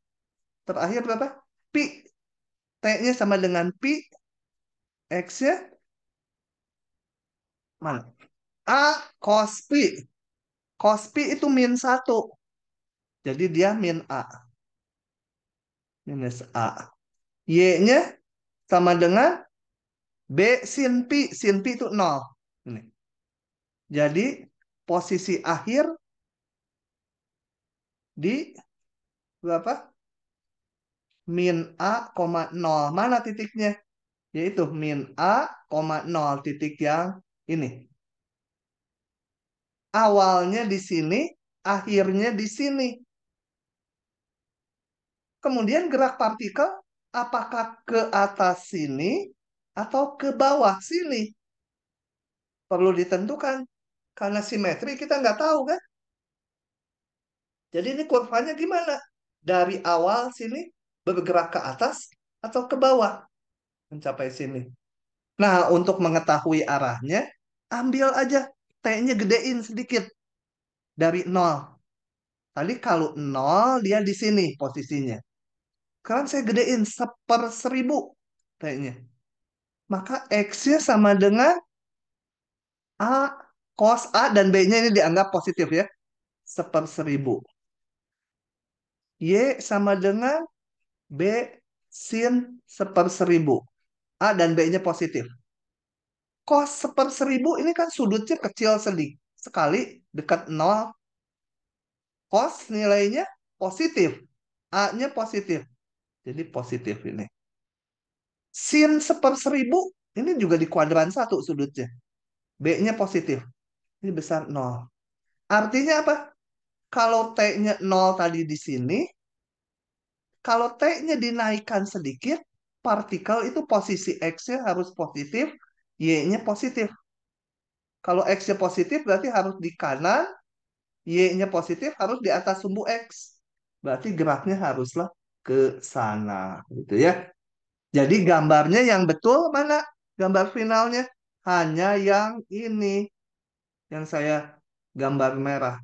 terakhir berapa? Pi. T-nya sama dengan pi. X-nya mana? A cos pi. Cos pi itu min 1. Jadi dia min A. Minus A. Y-nya sama dengan B sin pi. Sin pi itu 0. Ini. Jadi posisi akhir di berapa? Min A, 0. Mana titiknya? Yaitu min A, 0. Titik yang ini. Awalnya di sini, akhirnya di sini. Kemudian gerak partikel apakah ke atas sini atau ke bawah sini? Perlu ditentukan. Karena simetri kita nggak tahu kan? Jadi ini kurvanya gimana? Dari awal sini bergerak ke atas atau ke bawah mencapai sini. Nah, untuk mengetahui arahnya, ambil aja T-nya gedein sedikit dari 0. Tadi kalau 0 dia di sini posisinya. Sekarang saya gedein 1/1000 T-nya. Maka X-nya sama dengan A cos A dan B-nya ini dianggap positif ya. 1/1000. Y sama dengan B sin 1/1000. A dan B-nya positif. Cos 1/1000 ini kan sudutnya kecil sekali dekat 0. Cos nilainya positif. A-nya positif. Jadi positif ini. Sin 1/1000 ini juga di kuadran 1 sudutnya. B-nya positif. Ini besar 0. Artinya apa? Kalau T-nya 0 tadi di sini, kalau T-nya dinaikkan sedikit, partikel itu posisi X-nya harus positif, Y-nya positif. Kalau X-nya positif berarti harus di kanan, Y-nya positif harus di atas sumbu X. Berarti geraknya haruslah ke sana, gitu ya. Jadi gambarnya yang betul mana? Gambar finalnya hanya yang ini, yang saya gambar merah.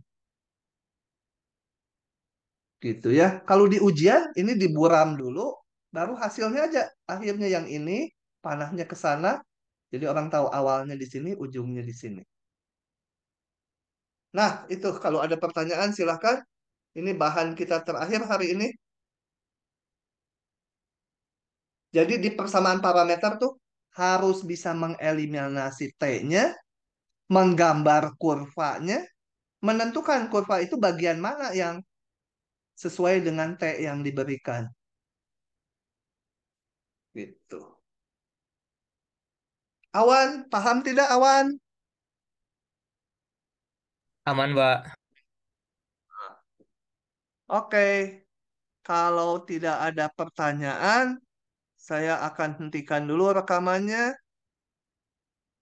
Gitu ya. Kalau di ujian ini diburam dulu, baru hasilnya aja. Akhirnya yang ini, panahnya ke sana. Jadi orang tahu awalnya di sini, ujungnya di sini. Nah, itu kalau ada pertanyaan silahkan. Ini bahan kita terakhir hari ini. Jadi di persamaan parameter tuh harus bisa mengeliminasi T-nya, menggambar kurvanya, menentukan kurva itu bagian mana yang sesuai dengan T yang diberikan. Gitu. Awan, paham tidak Awan? Aman, Mbak. Oke, kalau tidak ada pertanyaan, saya akan hentikan dulu rekamannya.